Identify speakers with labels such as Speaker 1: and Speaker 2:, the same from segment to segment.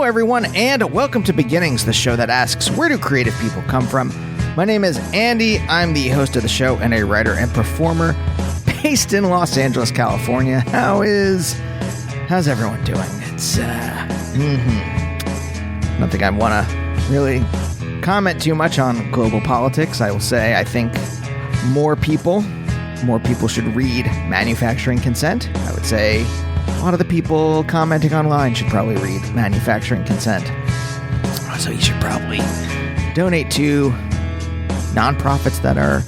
Speaker 1: everyone, and welcome to Beginnings, the show that asks, where do creative people come from? My name is Andy. I'm the host of the show and a writer and performer based in Los Angeles, California. How's everyone doing? It's, I don't think I want to really comment too much on global politics. I will say I think more people should read Manufacturing Consent. I would say a lot of the people commenting online should probably read Manufacturing Consent. So you should probably donate to nonprofits that are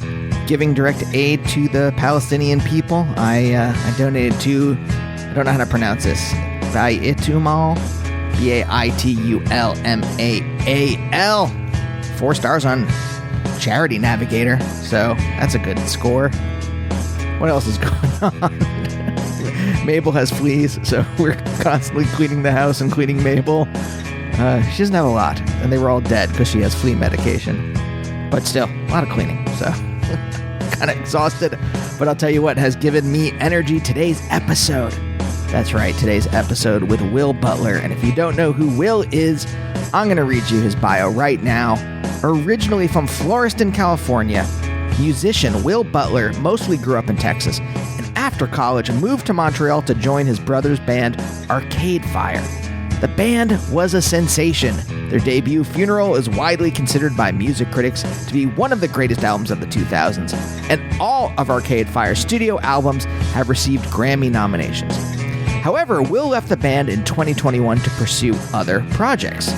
Speaker 1: giving direct aid to the Palestinian people. I donated to, I don't know how to pronounce this, Baitulmal, Baitulmaal. 4 stars on Charity Navigator, so that's a good score. What else is going on? Mabel has fleas, so we're constantly cleaning the house and cleaning Mabel. She doesn't have a lot, and they were all dead because she has flea medication. But still, a lot of cleaning, so kind of exhausted. But I'll tell you what has given me energy, today's episode. That's right, today's episode with Will Butler. And if you don't know who Will is, I'm going to read you his bio right now. Originally from Florestan, California, musician Will Butler mostly grew up in Texas, and after college moved to Montreal to join his brother's band, Arcade Fire. The band was a sensation. Their debut, Funeral, is widely considered by music critics to be one of the greatest albums of the 2000s, and all of Arcade Fire's studio albums have received Grammy nominations. However, Will left the band in 2021 to pursue other projects.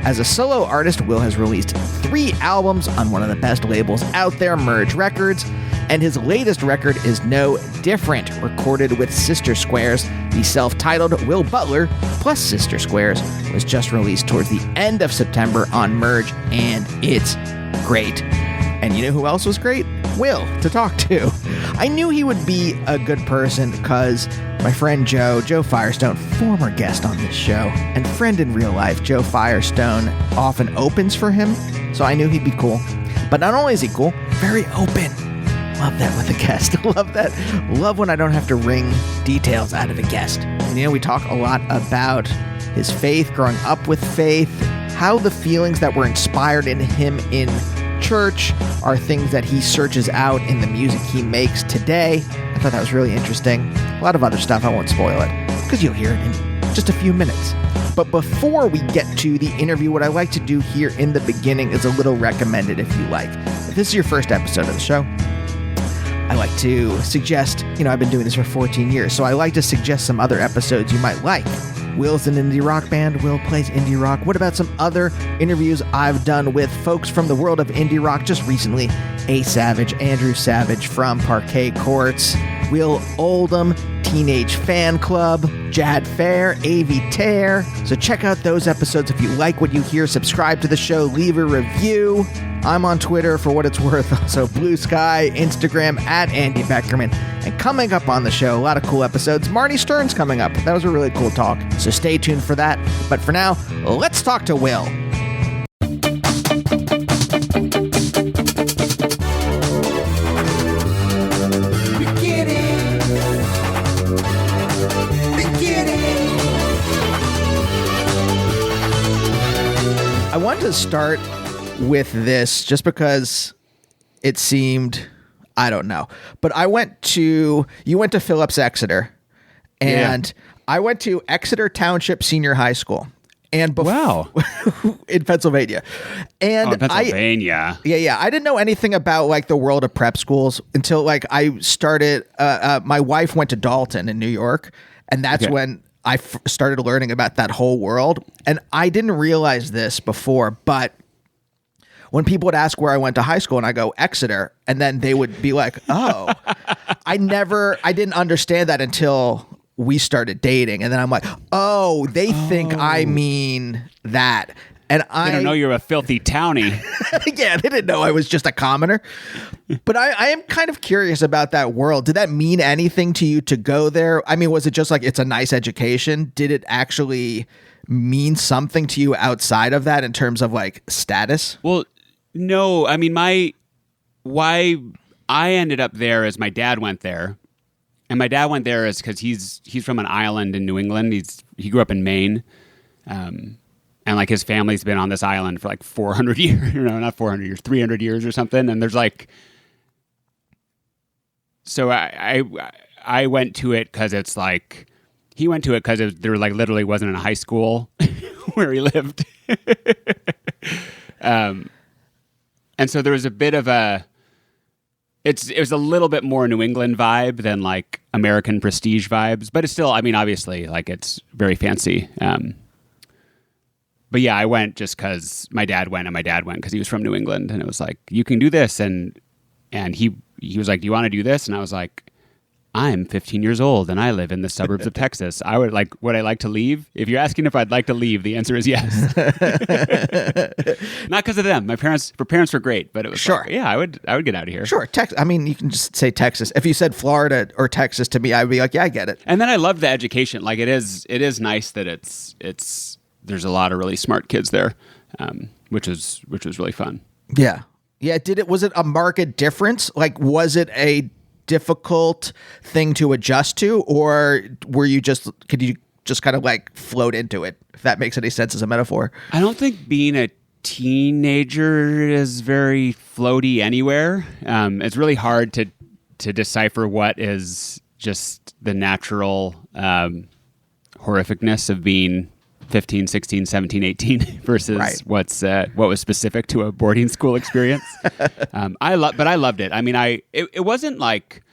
Speaker 1: As a solo artist, Will has released 3 albums on one of the best labels out there, Merge Records, and his latest record is no different, recorded with Sister Squares. The self-titled Will Butler plus Sister Squares was just released towards the end of September on Merge, and it's great. And you know who else was great? Will, to talk to. I knew he would be a good person because my friend Joe Firestone, former guest on this show, and friend in real life, Joe Firestone, often opens for him, so I knew he'd be cool. But not only is he cool, very open. Love that with a guest. Love that. Love when I don't have to wring details out of a guest. And we talk a lot about his faith, growing up with faith, how the feelings that were inspired in him in church are things that he searches out in the music he makes today. I thought that was really interesting. A lot of other stuff, I won't spoil it, because you'll hear it in just a few minutes. But before we get to the interview, what I like to do here in the beginning is a little recommended if you like. If this is your first episode of the show, I like to suggest, I've been doing this for 14 years, so I like to suggest some other episodes you might like. Will's an indie rock band. Will plays indie rock. What about some other interviews I've done with folks from the world of indie rock? Just recently, Andrew Savage from Parquet Courts, Will Oldham, Teenage Fan Club, Jad Fair, A.V. Tear. So check out those episodes if you like what you hear. Subscribe to the show. Leave a review. I'm on Twitter for what it's worth. Also, Blue Sky, Instagram, @Andy Beckerman. And coming up on the show, a lot of cool episodes. Marty Stern's coming up. That was a really cool talk. So stay tuned for that. But for now, let's talk to Will. I want to start with this just because it seemed, I don't know, but you went to Phillips Exeter, and I went to Exeter Township Senior High School, and wow, in Pennsylvania, and
Speaker 2: Pennsylvania,
Speaker 1: I didn't know anything about like the world of prep schools until like I started. My wife went to Dalton in New York, and that's when I started learning about that whole world, and I didn't realize this before, but when people would ask where I went to high school and I go Exeter, and then they would be like, oh, I didn't understand that until we started dating. And then I'm like, oh, they think I mean that. And
Speaker 2: I don't know you're a filthy townie.
Speaker 1: Yeah, they didn't know I was just a commoner. But I am kind of curious about that world. Did that mean anything to you to go there? I mean, was it just like it's a nice education? Did it actually mean something to you outside of that in terms of like status?
Speaker 2: Well, no. I mean, why I ended up there is my dad went there. And my dad went there is because he's from an island in New England. He grew up in Maine. and like his family's been on this island for like 400 years, not 400 years, 300 years or something. And there's like, so I went to it because it's like, he went to it because there like literally wasn't a high school where he lived. And so there was a bit of it was a little bit more New England vibe than like American prestige vibes, but it's still, I mean, obviously like it's very fancy. But yeah, I went just because my dad went, and my dad went because he was from New England, and it was like, you can do this. And he was like, do you want to do this? And I was like, I'm 15 years old and I live in the suburbs of Texas. Would I like to leave? If you're asking if I'd like to leave, the answer is yes. Not because of them. My parents were great, but it was
Speaker 1: sure.
Speaker 2: Like, yeah, I would get out of here.
Speaker 1: Sure. I mean, you can just say Texas. If you said Florida or Texas to me, I'd be like, yeah, I get it.
Speaker 2: And then I love the education. Like it is nice that there's a lot of really smart kids there, which was really fun.
Speaker 1: Yeah. Yeah. Was it a marked difference? Like, was it a difficult thing to adjust to, or could you just kind of like float into it, if that makes any sense as a metaphor?
Speaker 2: I don't think being a teenager is very floaty anywhere. It's really hard to decipher what is just the natural horrificness of being 15, 16, 17, 18 versus
Speaker 1: right.
Speaker 2: what was specific to a boarding school experience. But I loved it. I mean, it wasn't like,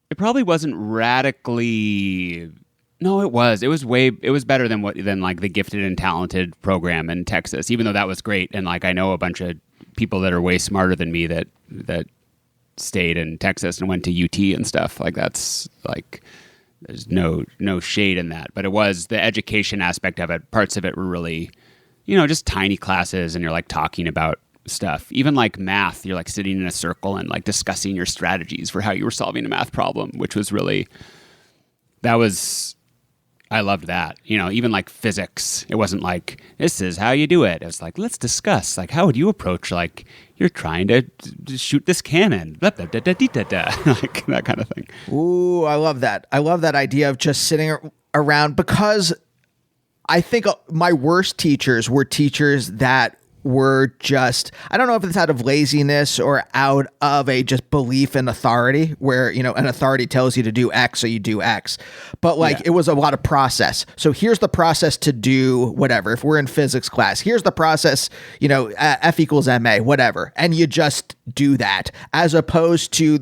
Speaker 2: it probably wasn't radically, no, it was better than like the gifted and talented program in Texas, even though that was great. And like, I know a bunch of people that are way smarter than me that stayed in Texas and went to UT and stuff. Like that's like, there's no shade in that, but it was the education aspect of it. Parts of it were really, just tiny classes, and you're like talking about stuff. Even like math, you're like sitting in a circle and like discussing your strategies for how you were solving a math problem, which was really, I loved that. Even like physics, it wasn't like, this is how you do it. It was like, let's discuss, like, how would you approach, like, you're trying to shoot this cannon, like that kind of thing.
Speaker 1: Ooh, I love that. I love that idea of just sitting around, because I think my worst teachers were teachers that were just, I don't know if it's out of laziness or out of a just belief in authority, where, an authority tells you to do X, so you do X. But like, It was a lot of process. So here's the process to do whatever. If we're in physics class, here's the process, F equals MA, whatever. And you just do that, as opposed to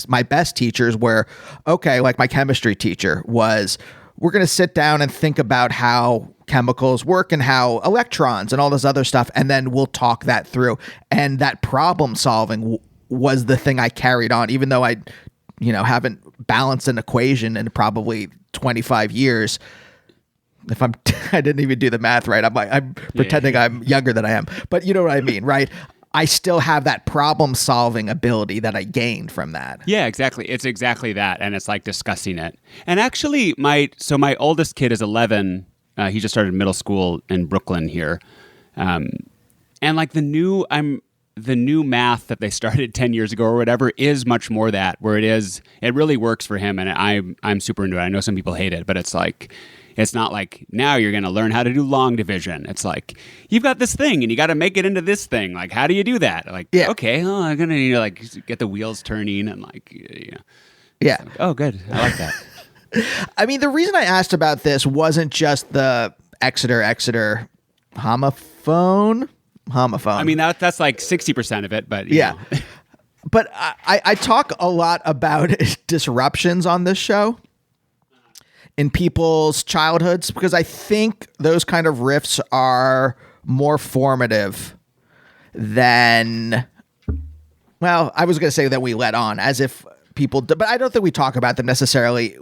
Speaker 1: my best teachers were, okay, like my chemistry teacher was, we're going to sit down and think about how chemicals work and how electrons and all this other stuff, and then we'll talk that through. And that problem solving was the thing I carried on, even though I, haven't balanced an equation in probably 25 years. I didn't even do the math right. I'm pretending I'm younger than I am, but you know what I mean, right? I still have that problem solving ability that I gained from that.
Speaker 2: Yeah, exactly. It's exactly that. And it's like discussing it. And actually my oldest kid is 11. He just started middle school in Brooklyn here. And like the new math that they started 10 years ago or whatever is much more that, where it really works for him. And I'm super into it. I know some people hate it, but it's like, it's not like, now you're going to learn how to do long division. It's like, you've got this thing and you got to make it into this thing. Like, how do you do that? Like, okay, I'm going to need to like get the wheels turning and like,
Speaker 1: Yeah.
Speaker 2: Like, oh, good. I like that.
Speaker 1: I mean, the reason I asked about this wasn't just the Exeter homophone. I
Speaker 2: mean, that's like 60% of it, but
Speaker 1: yeah. But I talk a lot about disruptions on this show in people's childhoods, because I think those kind of riffs are more formative than, well, I was going to say that we let on, as if people, but I don't think we talk about them necessarily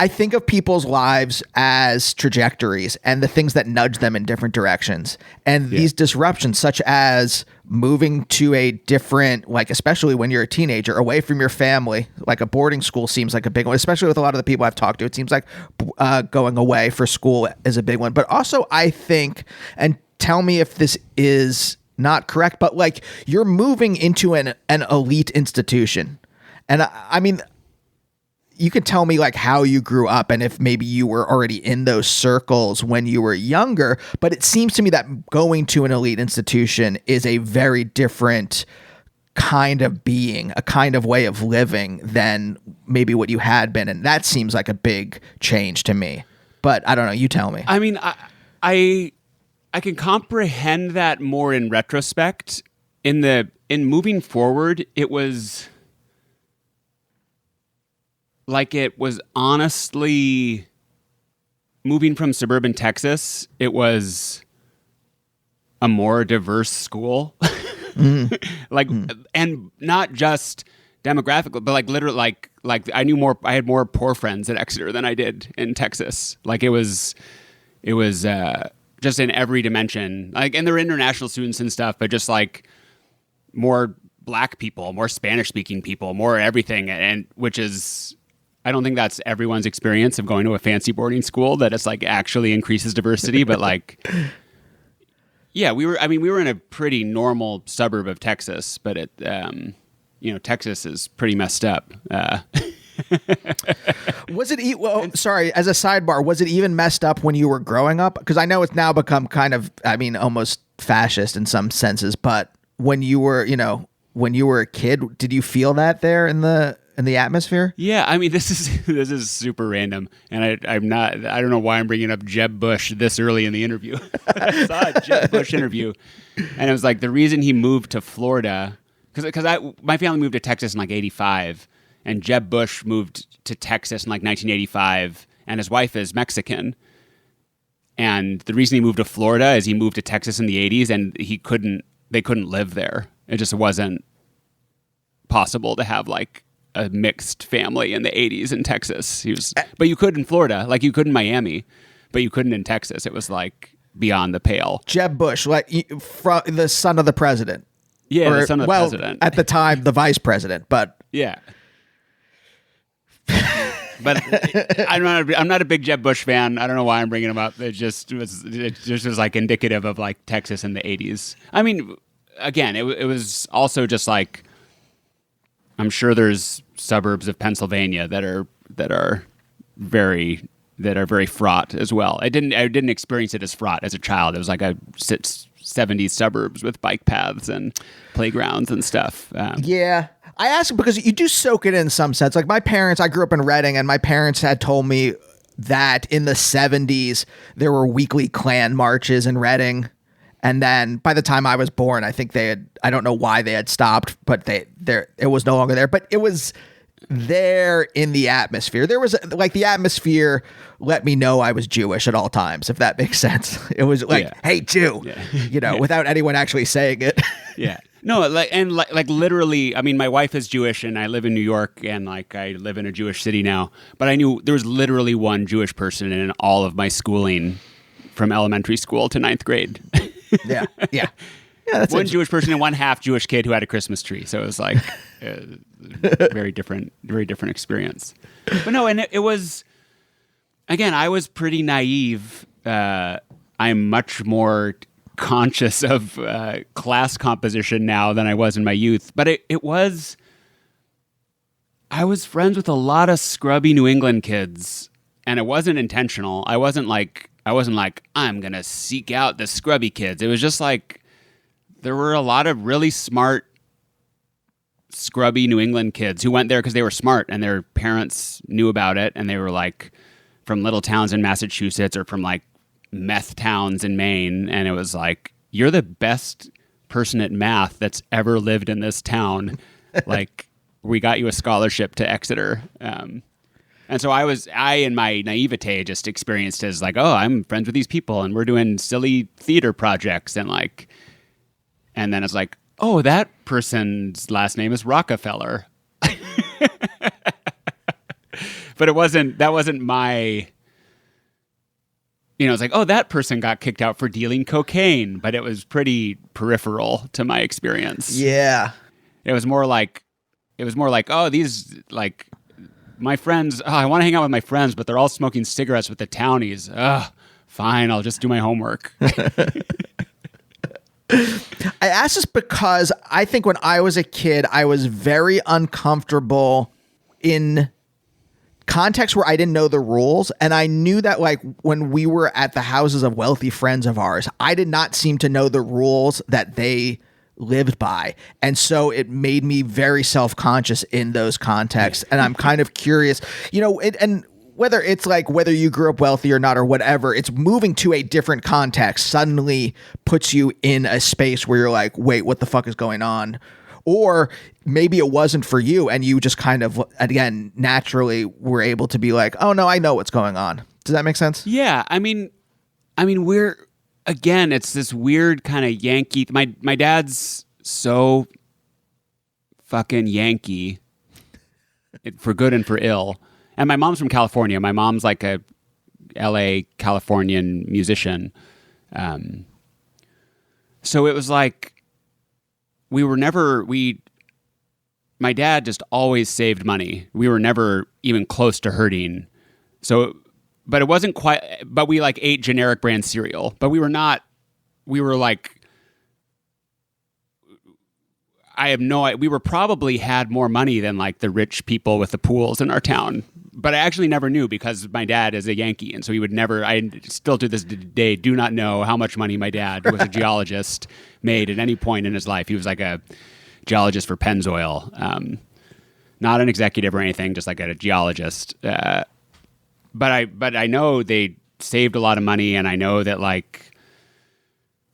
Speaker 1: I think of people's lives as trajectories and the things that nudge them in different directions. And these disruptions, such as moving to a different, like, especially when you're a teenager, away from your family, like a boarding school seems like a big one, especially with a lot of the people I've talked to. It seems like going away for school is a big one. But also, I think, and tell me if this is not correct, but like, you're moving into an elite institution. And I mean, you could tell me like how you grew up and if maybe you were already in those circles when you were younger. But it seems to me that going to an elite institution is a very different kind of being, a kind of way of living than maybe what you had been. And that seems like a big change to me. But I don't know. You tell me.
Speaker 2: I mean, I can comprehend that more in retrospect. In moving forward, it was like it was honestly moving from suburban Texas. It was a more diverse school, and not just demographically, but like literally, like I knew more. I had more poor friends at Exeter than I did in Texas. Like it was just in every dimension. Like, and there were international students and stuff, but just like more Black people, more Spanish speaking people, more everything, and which is. I don't think that's everyone's experience of going to a fancy boarding school, that it's like actually increases diversity, but like, yeah, we were in a pretty normal suburb of Texas, but Texas is pretty messed up.
Speaker 1: Was it, sorry, as a sidebar, was it even messed up when you were growing up? Because I know it's now become kind of, almost fascist in some senses, but when you were a kid, did you feel that there in the atmosphere?
Speaker 2: Yeah, I mean, this is super random, and I don't know why I'm bringing up Jeb Bush this early in the interview. I saw a Jeb Bush interview, and it was like the reason he moved to Florida, because my family moved to Texas in like '85, and Jeb Bush moved to Texas in like 1985, and his wife is Mexican, and the reason he moved to Florida is he moved to Texas in the '80s, and they couldn't live there. It just wasn't possible to have like a mixed family in the 80s in Texas. But you could in Florida, like you could in Miami, but you couldn't in Texas. It was like beyond the pale.
Speaker 1: Jeb Bush, like the son of the president.
Speaker 2: Yeah, the son of the president.
Speaker 1: At the time, the vice president, but
Speaker 2: yeah. But I'm not a big Jeb Bush fan. I don't know why I'm bringing him up. It just was like indicative of like Texas in the 80s. I mean, again, it was also just like, I'm sure there's suburbs of Pennsylvania that are very fraught as well. I didn't experience it as fraught as a child. It was like a 70s suburbs with bike paths and playgrounds and stuff.
Speaker 1: Yeah. I ask because you do soak it in some sense. Like my parents, I grew up in Reading, and my parents had told me that in the 70s there were weekly Klan marches in Reading. And then by the time I was born, I think I don't know why they had stopped, but it was no longer there. But it was there in the atmosphere. There was like the atmosphere let me know I was Jewish at all times, if that makes sense. It was like, hey, Jew, without anyone actually saying it.
Speaker 2: Yeah. No, like literally, I mean, my wife is Jewish and I live in New York, and like I live in a Jewish city now, but I knew there was literally one Jewish person in all of my schooling from elementary school to 9th grade.
Speaker 1: Yeah.
Speaker 2: That's one Jewish person and one half Jewish kid who had a Christmas tree. So it was like a very different experience. But no, and it was, again, I was pretty naive. I'm much more conscious of class composition now than I was in my youth. But I was friends with a lot of scrubby New England kids, and it wasn't intentional. I wasn't like, I'm going to seek out the scrubby kids. It was just like, there were a lot of really smart, scrubby New England kids who went there because they were smart and their parents knew about it. And they were like from little towns in Massachusetts or from like meth towns in Maine. And it was like, you're the best person at math that's ever lived in this town. Like, we got you a scholarship to Exeter. And so I in my naivete just experienced as like, oh, I'm friends with these people and we're doing silly theater projects and then it's like, oh, that person's last name is Rockefeller. But that wasn't my, it's like, oh, that person got kicked out for dealing cocaine, but it was pretty peripheral to my experience.
Speaker 1: Yeah.
Speaker 2: It was more like, oh, these like, my friends, I want to hang out with my friends, but they're all smoking cigarettes with the townies. Fine, I'll just do my homework.
Speaker 1: I ask this because I think when I was a kid, I was very uncomfortable in context where I didn't know the rules, and I knew that like when we were at the houses of wealthy friends of ours, I did not seem to know the rules that they lived by, and so it made me very self-conscious in those contexts. And I'm kind of curious, and whether it's like whether you grew up wealthy or not or whatever, it's moving to a different context suddenly puts you in a space where you're like, wait, what the fuck is going on? Or maybe it wasn't for you and you just kind of, again, naturally were able to be like, oh no, I know what's going on. Does that make sense?
Speaker 2: Yeah. I mean, again, it's this weird kind of Yankee. My dad's so fucking Yankee, for good and for ill. And my mom's from California. My mom's like a LA Californian musician. So it was like my dad just always saved money. We were never even close to hurting. So, but it wasn't quite, but we like ate generic brand cereal, but we were like, we were probably had more money than like the rich people with the pools in our town. But I actually never knew because my dad is a Yankee. And so he would never, I still to this day do not know how much money my dad, who was a geologist, made at any point in his life. He was like a geologist for Pennzoil, not an executive or anything, just like a geologist. But I know they saved a lot of money, and I know that like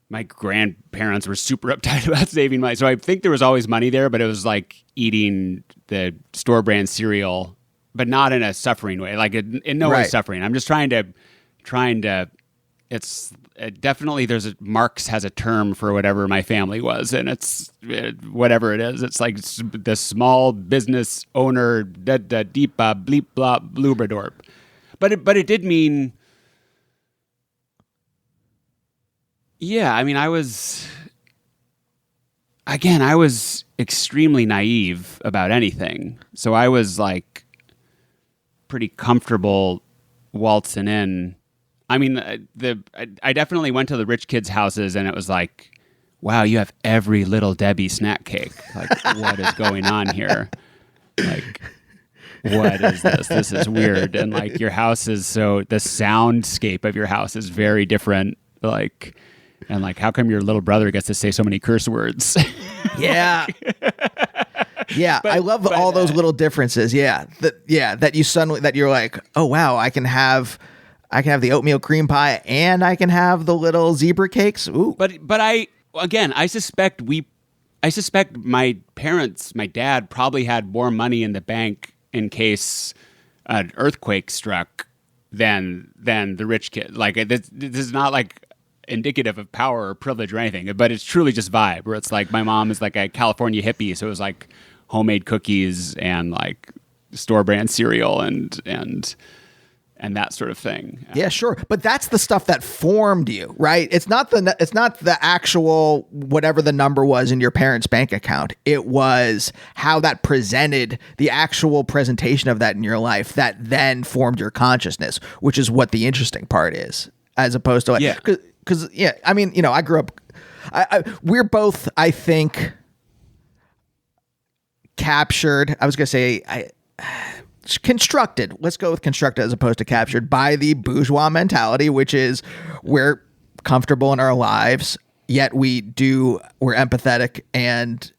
Speaker 2: my grandparents were super uptight about saving money. So I think there was always money there, but it was like eating the store brand cereal, but not in a suffering way. Like in no way suffering. I'm just trying to. It's definitely Marx has a term for whatever my family was, and it's whatever it is. It's like the small business owner, deep bleep blah bluberdorp. But it did mean, yeah. I mean, I was extremely naive about anything, so I was like pretty comfortable waltzing in. I mean, I definitely went to the rich kids' houses, and it was like, wow, you have every Little Debbie snack cake. Like, what is going on here? Like, what is this? This is weird. And like, your house is the soundscape of your house is very different. Like, and like, how come your little brother gets to say so many curse words?
Speaker 1: Yeah. Yeah, I love all those little differences. Yeah, that you're like, oh wow, I can have the oatmeal cream pie and I can have the little zebra cakes. Ooh.
Speaker 2: But I suspect my dad probably had more money in the bank in case an earthquake struck than the rich kid. Like this is not like indicative of power or privilege or anything, but it's truly just vibe, where it's like my mom is like a California hippie, so it was like homemade cookies and like store brand cereal and that sort of thing.
Speaker 1: Yeah, sure. But that's the stuff that formed you, right? It's not the actual whatever the number was in your parents' bank account. It was how that presented, the actual presentation of that in your life that then formed your consciousness, which is what the interesting part is, as opposed to like, because I mean, I grew up, we're both, I think, captured. I was going to say, constructed. Let's go with constructed as opposed to captured by the bourgeois mentality, which is we're comfortable in our lives, yet we're empathetic and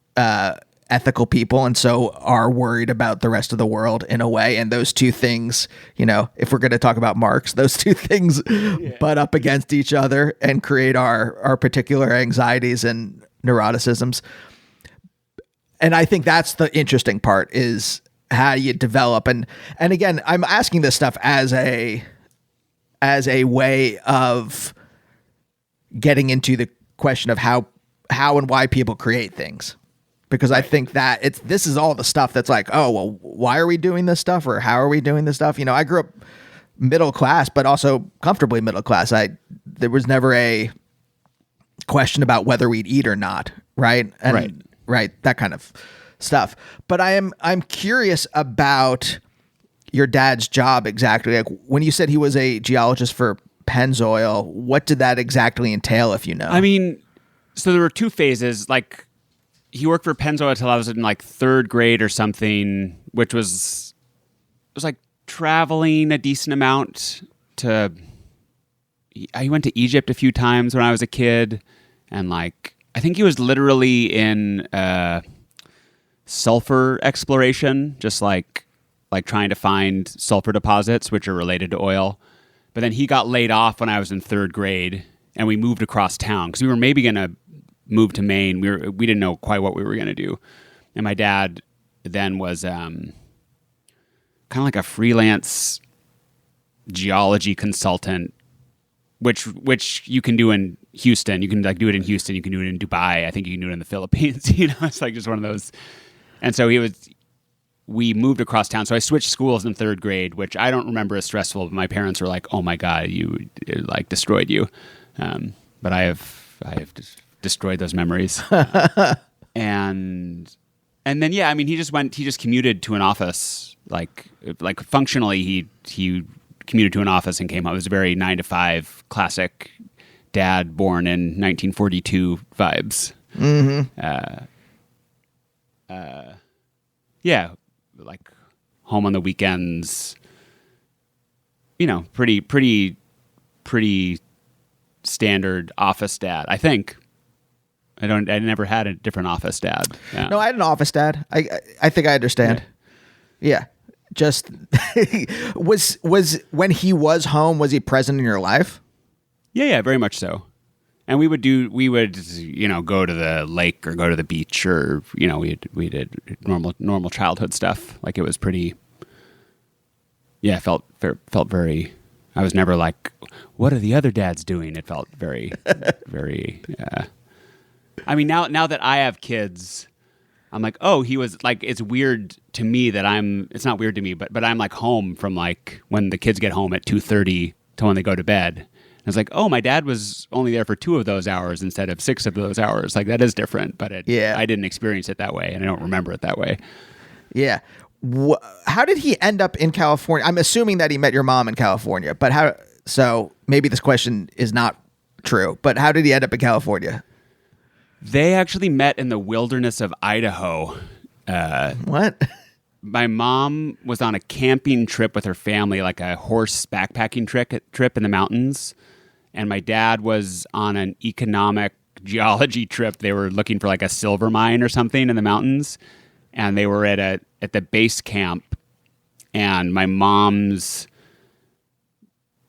Speaker 1: ethical people, and so are worried about the rest of the world in a way. And those two things, if we're going to talk about Marx, those two things butt up against each other and create our particular anxieties and neuroticisms. And I think that's the interesting part, is how you develop. And again, I'm asking this stuff as a way of getting into the question of how and why people create things. Because I think that this is all the stuff that's like, oh, well, why are we doing this stuff, or how are we doing this stuff? I grew up middle class, but also comfortably middle class. There was never a question about whether we'd eat or not, right? Right, that kind of stuff. But I'm curious about your dad's job exactly. Like when you said he was a geologist for Pennzoil, what did that exactly entail, if you know?
Speaker 2: I mean, so there were two phases. Like, he worked for Pennzoil until I was in like third grade or something, which was like traveling a decent amount I went to Egypt a few times when I was a kid, and like I think he was literally in sulfur exploration, just like trying to find sulfur deposits which are related to oil. But then he got laid off when I was in third grade, and we moved across town because we were maybe going to move to Maine. We didn't know quite what we were going to do, and my dad then was kind of like a freelance geology consultant, which you can do in Houston. You can like do it in Houston. You can do it in Dubai. I think you can do it in the Philippines. You know, it's like just one of those. And so we moved across town. So I switched schools in third grade, which I don't remember as stressful, but my parents were like, "Oh my God, it like destroyed you." But I have destroyed those memories. And then, yeah, I mean, he just commuted to an office, like functionally he commuted to an office and came home. It was a very 9-to-5 classic dad born in 1942 vibes.
Speaker 1: Mm-hmm.
Speaker 2: Yeah, like home on the weekends, you know, pretty standard office dad, I think. I never had a different office dad. Yeah.
Speaker 1: No, I had an office dad. I think I understand. Yeah. Just was when he was home, was he present in your life?
Speaker 2: Yeah, very much so. And we would you know, go to the lake or go to the beach, or you know, we did normal childhood stuff. Like it was pretty. Yeah, felt very. I was never like, what are the other dads doing? It felt very, very. I mean, now that I have kids, I'm like, oh, he was like. It's weird to me that It's not weird to me, but I'm like home from like when the kids get home at 2:30 to when they go to bed. I was like, oh, my dad was only there for 2 of those hours instead of 6 of those hours. Like that is different, but I didn't experience it that way, and I don't remember it that way.
Speaker 1: Yeah. How did he end up in California? I'm assuming that he met your mom in California, but how? So maybe this question is not true, but how did he end up in California?
Speaker 2: They actually met in the wilderness of Idaho.
Speaker 1: What?
Speaker 2: My mom was on a camping trip with her family, like a horse backpacking trip in the mountains. And my dad was on an economic geology trip. They were looking for like a silver mine or something in the mountains. And they were at the base camp. And my mom's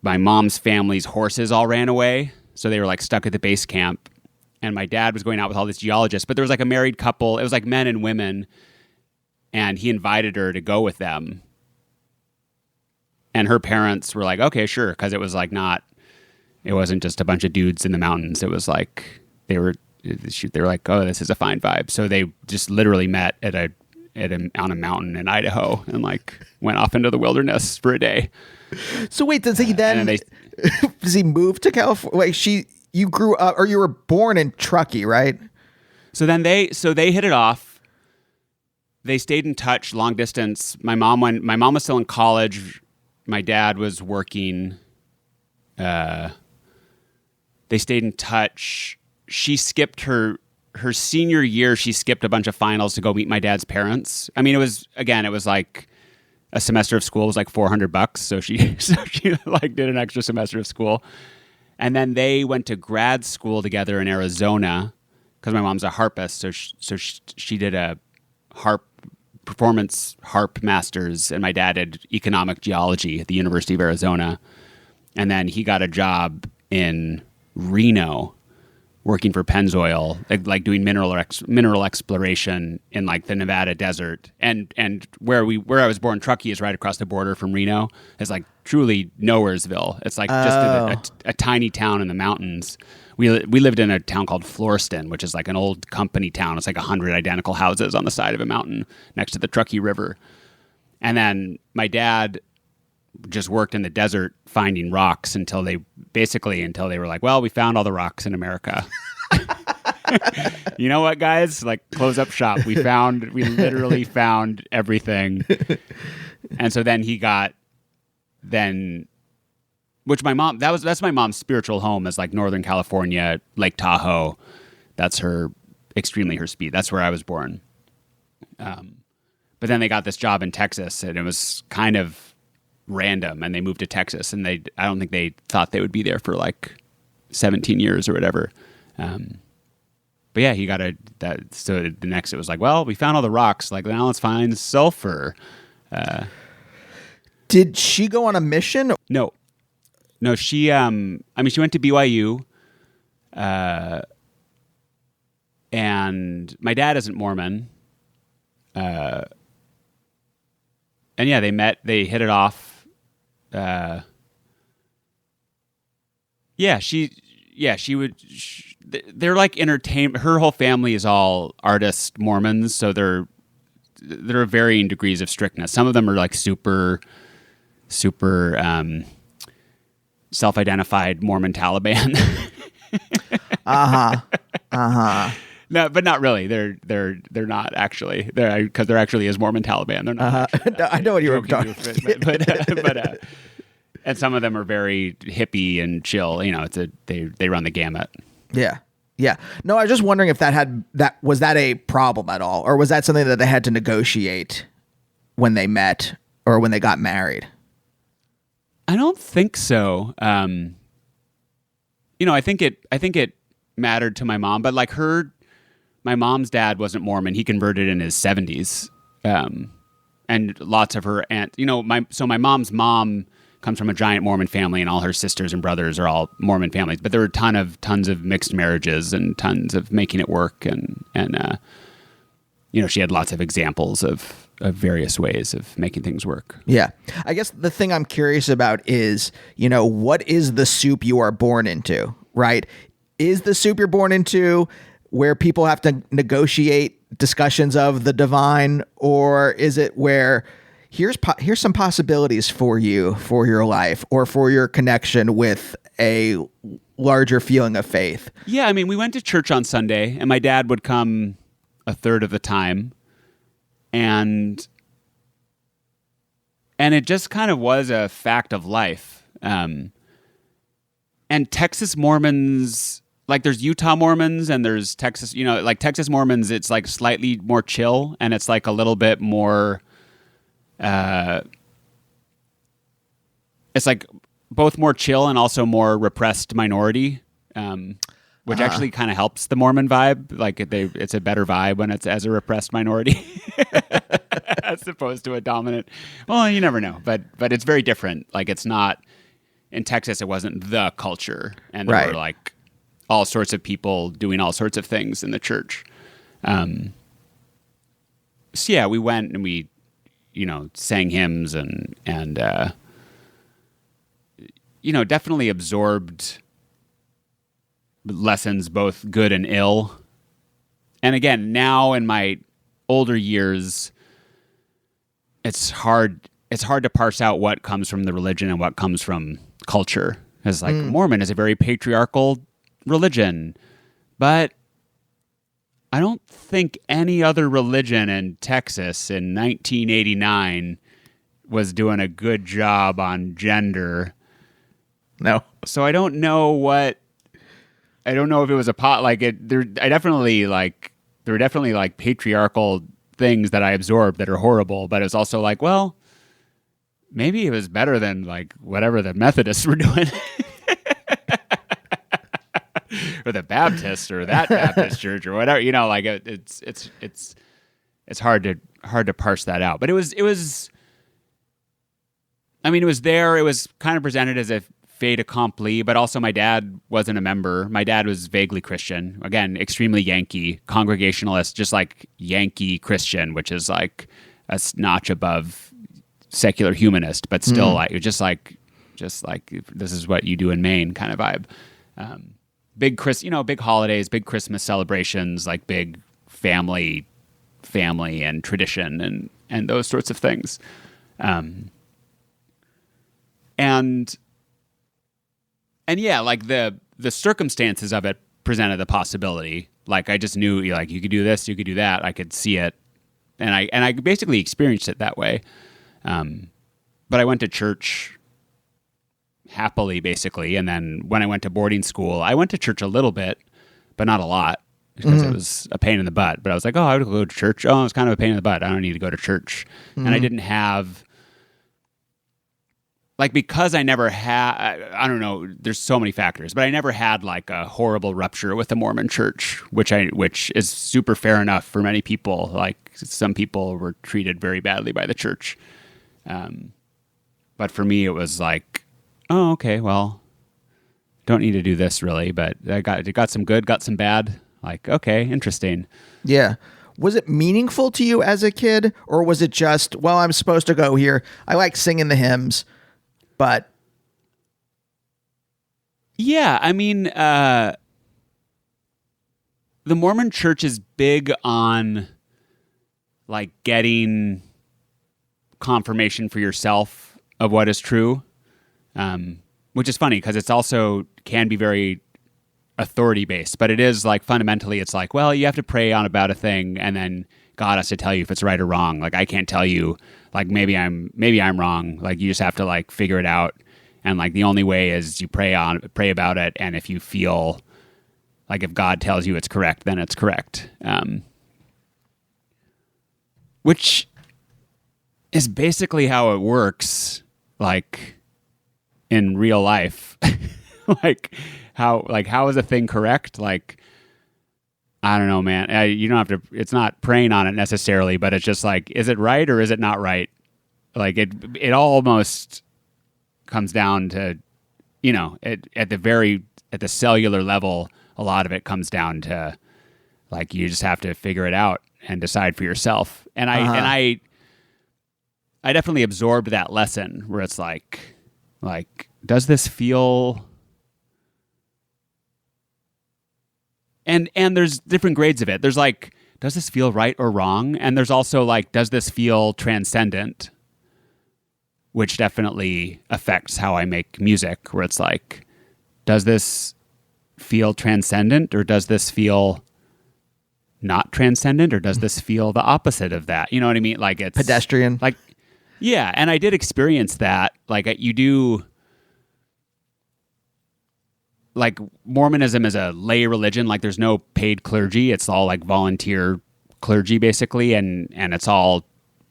Speaker 2: family's horses all ran away. So they were like stuck at the base camp. And my dad was going out with all these geologists. But there was like a married couple. It was like men and women. And he invited her to go with them. And her parents were like, okay, sure. Because it was like it wasn't just a bunch of dudes in the mountains. It was like, they were like, oh, this is a fine vibe. So they just literally met on a mountain in Idaho and like went off into the wilderness for a day.
Speaker 1: So wait, does he does he move to California? Like you grew up, or you were born in Truckee, right?
Speaker 2: So then they hit it off. They stayed in touch long distance. My mom was still in college. My dad was working. They stayed in touch. She skipped her senior year. She skipped a bunch of finals to go meet my dad's parents. I mean, it was like a semester of school was like $400. So she like did an extra semester of school. And then they went to grad school together in Arizona because my mom's a harpist. So she did a performance harp masters, and my dad did economic geology at the University of Arizona. And then he got a job in Reno working for Pennzoil, like doing mineral exploration in like the Nevada desert. And where I was born, Truckee, is right across the border from Reno. It's like truly nowheresville. It's like just a tiny town in the mountains. We lived in a town called Floreston, which is like an old company town. It's like 100 identical houses on the side of a mountain next to the Truckee River. And then my dad just worked in the desert finding rocks until they were like, well, we found all the rocks in America. You know what, guys? Like, close up shop. We literally found everything. And so then which my mom, that's my mom's spiritual home, is like Northern California, Lake Tahoe. That's extremely her speed. That's where I was born. But then they got this job in Texas, and it was kind of random, and they moved to Texas, and I don't think they thought they would be there for like 17 years or whatever. But yeah, he got so the next it was like, well, we found all the rocks, like now let's find sulfur.
Speaker 1: Did she go on a mission?
Speaker 2: No, she she went to BYU, and my dad isn't Mormon. And yeah, they hit it off. They're like entertainment. Her whole family is all artist Mormons, so there are varying degrees of strictness. Some of them are like super self-identified Mormon Taliban. No, but not really. They're not actually. Because there actually is Mormon Taliban. They're not.
Speaker 1: I know what you were talking
Speaker 2: about. And some of them are very hippie and chill. You know, they run the gamut.
Speaker 1: Yeah. Yeah. No, I was just wondering if was that a problem at all, or was that something that they had to negotiate when they met or when they got married?
Speaker 2: I don't think so. I think it mattered to my mom, but like my mom's dad wasn't Mormon. He converted in his 70s. And lots of her my mom's mom comes from a giant Mormon family, and all her sisters and brothers are all Mormon families. But there were tons of mixed marriages and tons of making it work, and she had lots of examples of various ways of making things work.
Speaker 1: Yeah. I guess the thing I'm curious about is, what is the soup you are born into, right? Is the soup you're born into where people have to negotiate discussions of the divine, or is it where here's some possibilities for you, for your life, or for your connection with a larger feeling of faith?
Speaker 2: Yeah, I mean, we went to church on Sunday, and my dad would come a third of the time, and it just kind of was a fact of life. And Texas Mormons, like there's Utah Mormons and there's Texas, like Texas Mormons, it's like slightly more chill, and it's like a little bit more, it's like both more chill and also more repressed minority, which actually kind of helps the Mormon vibe. Like it's a better vibe when it's as a repressed minority as opposed to a dominant. Well, you never know, but it's very different. Like it's not in Texas. It wasn't the culture, and there were like all sorts of people doing all sorts of things in the church. So yeah, we went and we, sang hymns and definitely absorbed lessons, both good and ill. And again, now in my older years, it's hard to parse out what comes from the religion and what comes from culture. Because like Mormon is a very patriarchal religion, but I don't think any other religion in Texas in 1989 was doing a good job on gender.
Speaker 1: No.
Speaker 2: So I don't know if it was a pot like it. There were definitely like patriarchal things that I absorbed that are horrible, but it was also like, well, maybe it was better than like whatever the Methodists were doing. Or the Baptist or that Baptist church or whatever, like it's hard to parse that out. But it was there. It was kind of presented as a fait accompli, but also my dad wasn't a member. My dad was vaguely Christian, again, extremely Yankee, Congregationalist, just like Yankee Christian, which is like a notch above secular humanist, but still just like this is what you do in Maine kind of vibe. Big big holidays, big Christmas celebrations, like big family and tradition and those sorts of things. And yeah, like the circumstances of it presented the possibility. Like I just knew like you could do this, you could do that. I could see it. And I basically experienced it that way. But I went to church happily, basically. And then when I went to boarding school, I went to church a little bit, but not a lot because it was a pain in the butt. But I was like, I would go to church. Oh, it's kind of a pain in the butt. I don't need to go to church. And I didn't have like because I never had, I don't know, there's so many factors, but I never had like a horrible rupture with the Mormon church, which is super fair enough for many people. Like some people were treated very badly by the church. But for me, it was like, oh, okay, well, don't need to do this really, but I got some good, got some bad. Like, okay, interesting.
Speaker 1: Yeah. Was it meaningful to you as a kid, or was it just, well, I'm supposed to go here. I like singing the hymns, but
Speaker 2: yeah, I mean, the Mormon church is big on like getting confirmation for yourself of what is true, which is funny because it's also can be very authority based, but it is like fundamentally it's like, well, you have to pray on about a thing and then God has to tell you if it's right or wrong. Like I can't tell you like maybe I'm wrong. Like you just have to like figure it out. And like the only way is you pray about it, and if you feel like if God tells you it's correct, then it's correct. Which is basically how it works like in real life. How is a thing correct? Like, I don't know, man. You don't have to, it's not praying on it necessarily, but it's just like, is it right or is it not right? Like it almost comes down to, you know, at the cellular level, a lot of it comes down to like, you just have to figure it out and decide for yourself. And I definitely absorbed that lesson where it's like, does this feel, and there's different grades of it. There's like, does this feel right or wrong? And there's also like, does this feel transcendent? Which definitely affects how I make music, where it's like, does this feel transcendent, or does this feel not transcendent, or does this feel the opposite of that? You know what I mean? Like it's
Speaker 1: pedestrian.
Speaker 2: Like, yeah. And I did experience that. Like you do, like Mormonism is a lay religion. Like there's no paid clergy. It's all like volunteer clergy basically. And it's all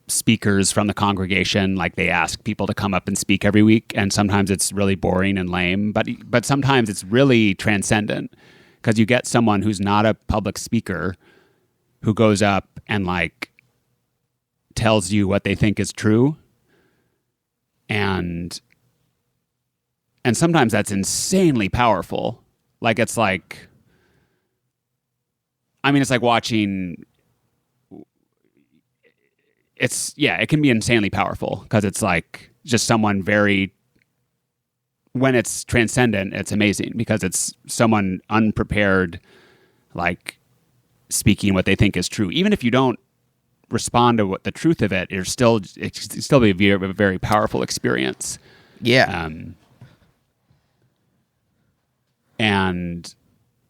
Speaker 2: speakers from the congregation. Like they ask people to come up and speak every week. And sometimes it's really boring and lame, but sometimes it's really transcendent because you get someone who's not a public speaker who goes up and like tells you what they think is true. And sometimes that's insanely powerful. Like it's like, I mean, it's like watching, it can be insanely powerful because it's like just someone when it's transcendent, it's amazing because it's someone unprepared, like speaking what they think is true. Even if you don't respond to what the truth of it, it still be a very powerful experience.
Speaker 1: Yeah.
Speaker 2: And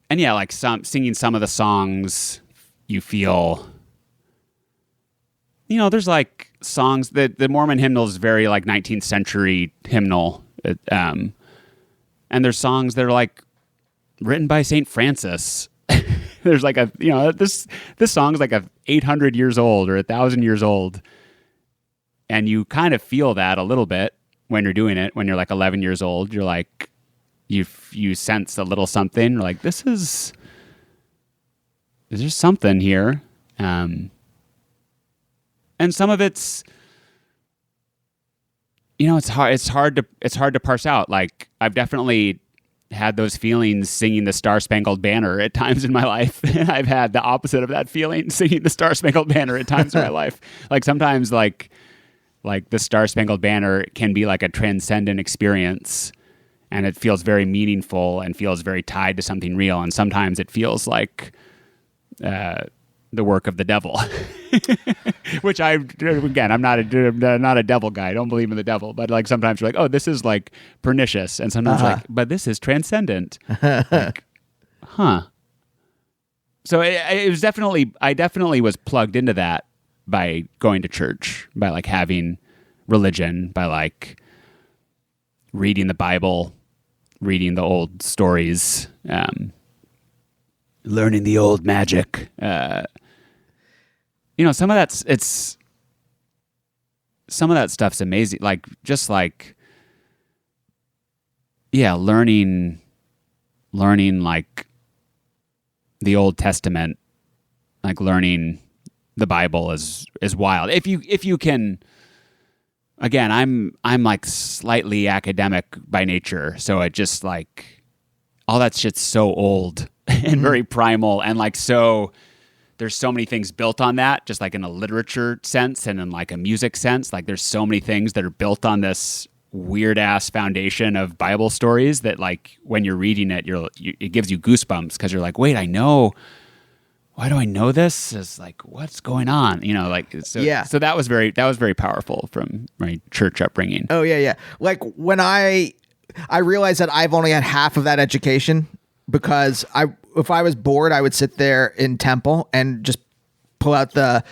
Speaker 2: yeah, like singing some of the songs, you feel, you know, there's like songs that the Mormon hymnal is very like 19th century hymnal. And there's songs that are like written by St. Francis. There's like this song is like 800 years old or 1,000 years old. And you kind of feel that a little bit when you're doing it. When you're like 11 years old, you're like, you sense a little something. You're like, is there something here? And some of it's, you know, it's hard to parse out. Like I've definitely had those feelings singing the Star Spangled Banner at times in my life. And I've had the opposite of that feeling singing the Star Spangled Banner at times in my life. Like sometimes like the Star Spangled Banner can be like a transcendent experience and it feels very meaningful and feels very tied to something real. And sometimes it feels like the work of the devil, which I'm not a devil guy. I don't believe in the devil, but like sometimes you're like, oh, this is like pernicious. And sometimes like, but this is transcendent. Like, huh. So it was I definitely was plugged into that by going to church, by like having religion, by like reading the Bible, reading the old stories, learning the old magic. You know, some of that stuff's amazing. Like just like yeah, learning like the Old Testament, like learning the Bible is wild. If you can, again, I'm like slightly academic by nature, so it just like all that shit's so old and very primal, and like so there's so many things built on that, just like in a literature sense and in like a music sense. Like there's so many things that are built on this weird ass foundation of Bible stories that like when you're reading it, it gives you goosebumps because you're like, wait, I know. Why do I know this? It's like, what's going on? You know, like so.
Speaker 1: Yeah.
Speaker 2: So that was very powerful from my church upbringing.
Speaker 1: Oh yeah. Like when I realized that I've only had half of that education because if I was bored, I would sit there in temple and just pull out the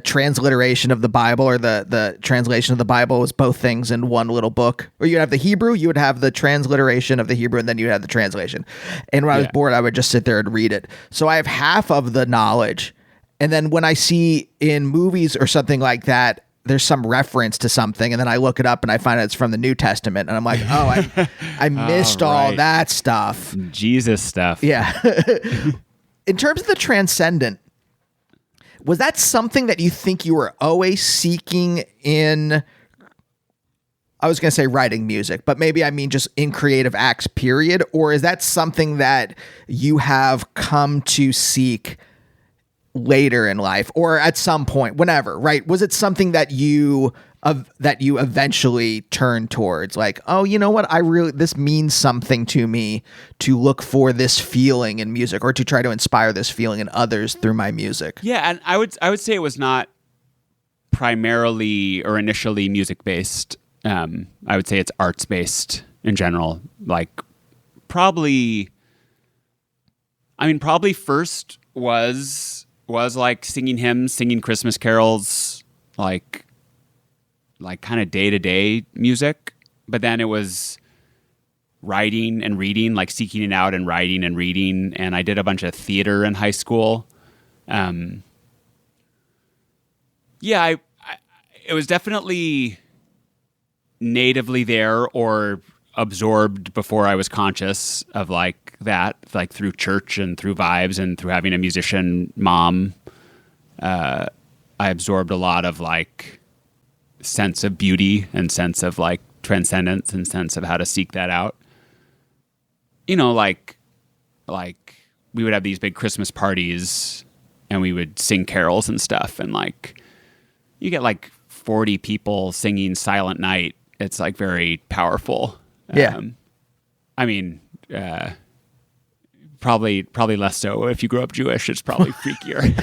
Speaker 1: transliteration of the Bible, or the translation of the Bible was both things in one little book. Or you'd have the Hebrew, you would have the transliteration of the Hebrew, and then you'd have the translation. And when I was bored, I would just sit there and read it. So I have half of the knowledge. And then when I see in movies or something like that, there's some reference to something, and then I look it up and I find out it's from the New Testament, and I'm like, oh, I missed all that stuff.
Speaker 2: Jesus stuff.
Speaker 1: Yeah. In terms of the transcendent, was that something that you think you were always seeking in, I was going to say writing music, but maybe I mean just in creative acts, period? Or is that something that you have come to seek later in life or at some point, whenever, right? Was it something that you eventually turned towards, like, oh, you know what? This means something to me to look for this feeling in music, or to try to inspire this feeling in others through my music.
Speaker 2: Yeah. And I would say it was not primarily or initially music based. I would say it's arts based in general. Like probably first was like singing hymns, singing Christmas carols, like kind of day-to-day music. But then it was writing and reading, like seeking it out and writing and reading. And I did a bunch of theater in high school. It was definitely natively there or absorbed before I was conscious of like that, like through church and through vibes and through having a musician mom. I absorbed a lot of like sense of beauty and sense of like transcendence and sense of how to seek that out. You know, like we would have these big Christmas parties and we would sing carols and stuff, and like you get like 40 people singing Silent Night. It's like very powerful.
Speaker 1: Yeah.
Speaker 2: I mean, probably less so if you grew up Jewish. It's probably freakier.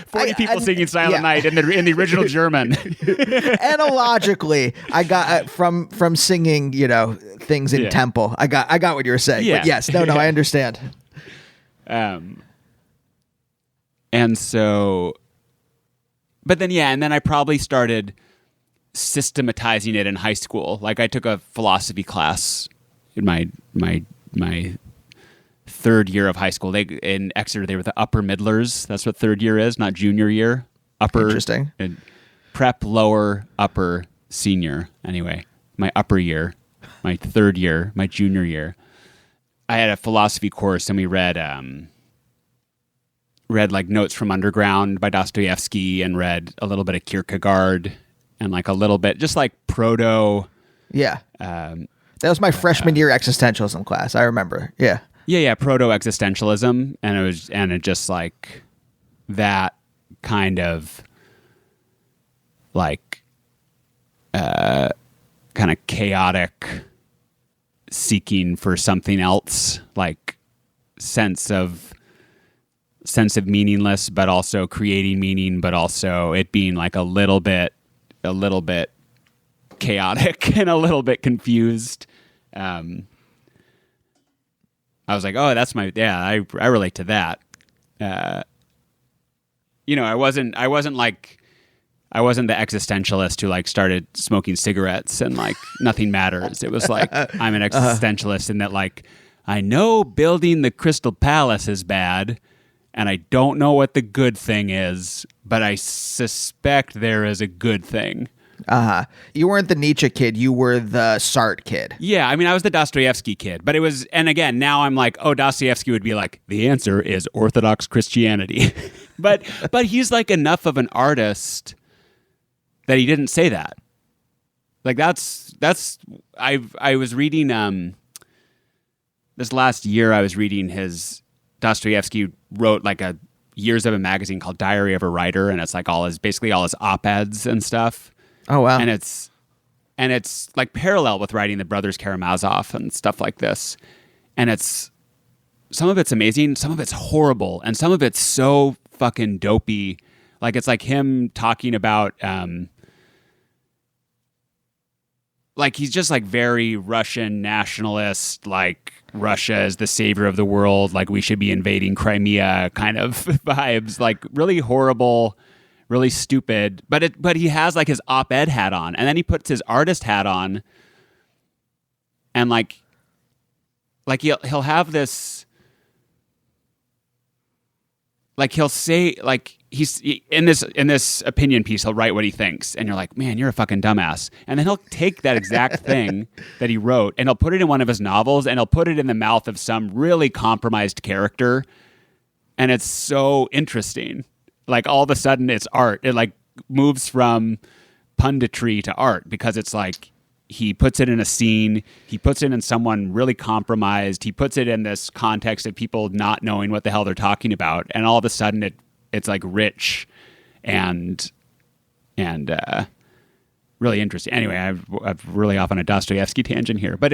Speaker 2: 40 people singing Silent Night in the original German.
Speaker 1: Analogically, I got from singing, things in temple. I got what you were saying.
Speaker 2: Yeah.
Speaker 1: But yes, no, I understand.
Speaker 2: And so, but then and then I probably started systematizing it in high school. Like I took a philosophy class in my third year of high school. In Exeter, they were the upper middlers. That's what third year is, not junior year. Upper.
Speaker 1: Interesting.
Speaker 2: Prep, lower, upper, senior. Anyway, my upper year, my third year, my junior year, I had a philosophy course, and we read like Notes from Underground by Dostoevsky, and read a little bit of Kierkegaard, and like a little bit, just like proto.
Speaker 1: Yeah. That was my freshman year existentialism class. I remember. Yeah.
Speaker 2: Yeah. Proto existentialism. And it just like that kind of like, kind of chaotic seeking for something else, like sense of meaningless, but also creating meaning, but also it being like a little bit chaotic and a little bit confused. I was like, oh, that's I relate to that. I wasn't the existentialist who like started smoking cigarettes and like nothing matters. It was like, I'm an existentialist in that like, I know building the Crystal Palace is bad, and I don't know what the good thing is, but I suspect there is a good thing.
Speaker 1: You weren't the Nietzsche kid. You were the Sartre kid.
Speaker 2: Yeah, I mean, I was the Dostoevsky kid, but it was, and again, now I'm like, oh, Dostoevsky would be like, the answer is Orthodox Christianity. but he's like enough of an artist that he didn't say that. Like I was reading, this last year I was reading Dostoevsky wrote like a years of a magazine called Diary of a Writer, and it's like basically all his op-eds and stuff.
Speaker 1: Oh wow.
Speaker 2: And it's like parallel with writing the Brothers Karamazov and stuff like this. And some of it's amazing, some of it's horrible, and some of it's so fucking dopey. Like it's like him talking about like he's just like very Russian nationalist, like Russia is the savior of the world, like we should be invading Crimea kind of vibes, like really horrible, really stupid. But he has like his op-ed hat on, and then he puts his artist hat on, and like he'll have this, like he'll say, like he's in this opinion piece, he'll write what he thinks, and you're like, man, you're a fucking dumbass. And then he'll take that exact thing that he wrote and he'll put it in one of his novels, and he'll put it in the mouth of some really compromised character, and it's so interesting. Like all of a sudden it's art. It like moves from punditry to art, because it's like he puts it in a scene, he puts it in someone really compromised, he puts it in this context of people not knowing what the hell they're talking about, and all of a sudden it's like rich and really interesting. Anyway, I've really off on a Dostoevsky tangent here, but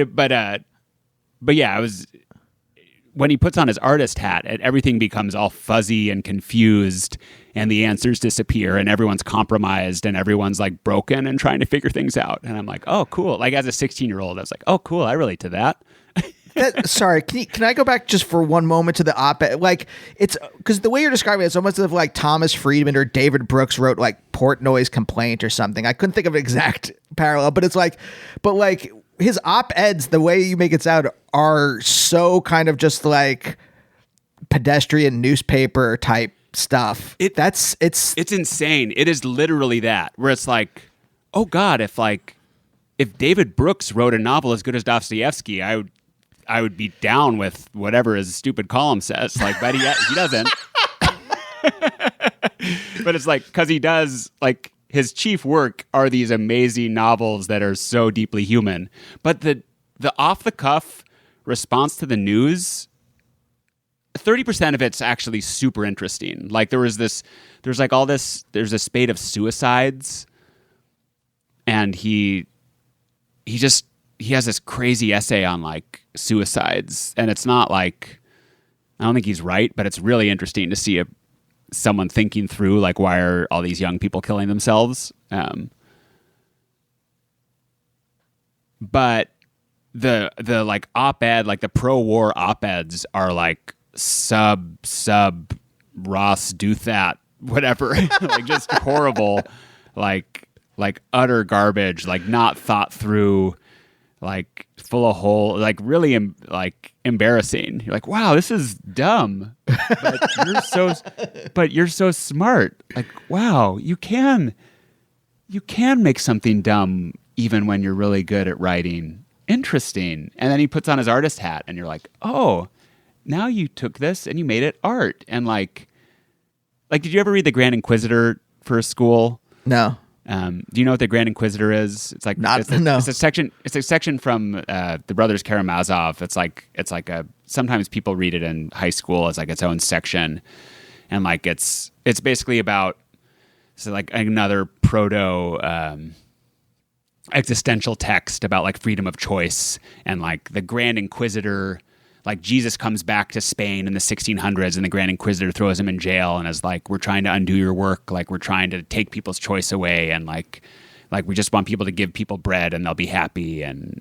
Speaker 2: yeah, I was, when he puts on his artist hat, everything becomes all fuzzy and confused, and the answers disappear, and everyone's compromised, and everyone's like broken and trying to figure things out. And I'm like, oh, cool. Like as a 16-year-old, I was like, oh, cool. I relate to that.
Speaker 1: Sorry, can I go back just for one moment to the op-ed? Like, it's because the way you're describing it's almost as like Thomas Friedman or David Brooks wrote like Portnoy's Complaint or something. I couldn't think of an exact parallel, but it's like, his op-eds, the way you make it sound, are so kind of just like pedestrian newspaper type stuff. It's
Speaker 2: insane. It is literally that, where it's like, oh God, if David Brooks wrote a novel as good as Dostoevsky, I would be down with whatever his stupid column says. Like, but he doesn't. But it's like, because he does, like, his chief work are these amazing novels that are so deeply human. But the off the cuff response to the news, 30% of it's actually super interesting. Like there's a spate of suicides, and he has this crazy essay on like suicides, and it's not like, I don't think he's right, but it's really interesting to see someone thinking through like, why are all these young people killing themselves? But the like op-ed, like the pro-war op-eds are like sub Ross do that, whatever, like just horrible, like utter garbage, like not thought through, like full of hole, like really embarrassing. You're like, wow, this is dumb, but you're so smart. Like, wow, you can make something dumb even when you're really good at writing. Interesting. And then he puts on his artist hat, and you're like, oh, now you took this and you made it art. And like, did you ever read The Grand Inquisitor for school?
Speaker 1: No.
Speaker 2: Do you know what the Grand Inquisitor is? It's like
Speaker 1: no.
Speaker 2: It's a section from the Brothers Karamazov. It's like sometimes people read it in high school as like its own section, and like it's basically about like another proto existential text about like freedom of choice, and like the Grand Inquisitor. Like Jesus comes back to Spain in the 1600s, and the Grand Inquisitor throws him in jail and is like, we're trying to undo your work. Like, we're trying to take people's choice away. And like we just want people to give people bread and they'll be happy. And